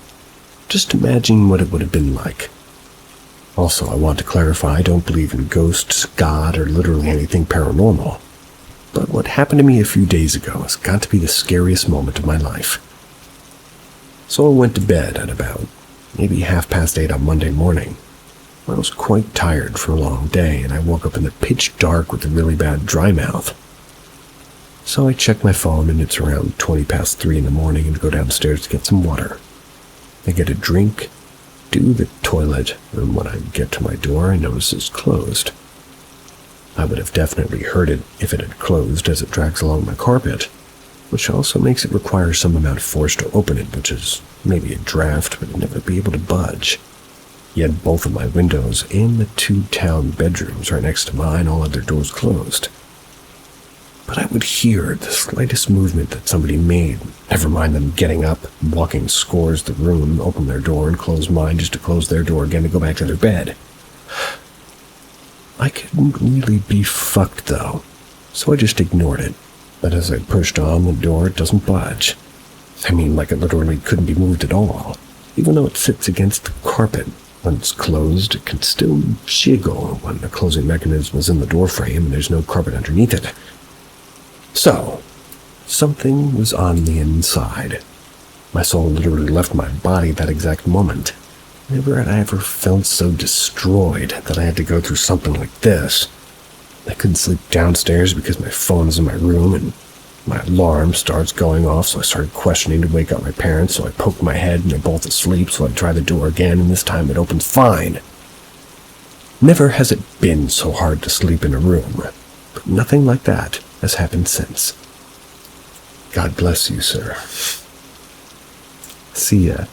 A: Just imagine what it would have been like. Also, I want to clarify I don't believe in ghosts, God, or literally anything paranormal. But what happened to me a few days ago has got to be the scariest moment of my life. So I went to bed at about maybe 8:30 on Monday morning. I was quite tired from a long day, and I woke up in the pitch dark with a really bad dry mouth. So I checked my phone, and it's around 3:20 in the morning, and go downstairs to get some water. I get a drink, do the toilet, and when I get to my door, I notice it's closed. I would have definitely heard it if it had closed as it drags along my carpet, which also makes it require some amount of force to open it, which is maybe a draft, but never be able to budge. Yet both of my windows and the 2 town bedrooms right next to mine, all other doors closed. But I would hear the slightest movement that somebody made, never mind them getting up, walking scores the room, open their door and close mine just to close their door again to go back to their bed. I couldn't really be fucked though, so I just ignored it. But as I pushed on the door, it doesn't budge. I mean, like it literally couldn't be moved at all, even though it sits against the carpet. When it's closed, it can still jiggle when the closing mechanism is in the doorframe and there's no carpet underneath it. So, something was on the inside. My soul literally left my body that exact moment. Never had I ever felt so destroyed that I had to go through something like this. I couldn't sleep downstairs because my phone's in my room and my alarm starts going off, so I started questioning to wake up my parents, so I poked my head and they're both asleep, so I try the door again, and this time it opens fine. Never has it been so hard to sleep in a room, but nothing like that has happened since. God bless you, sir. See ya.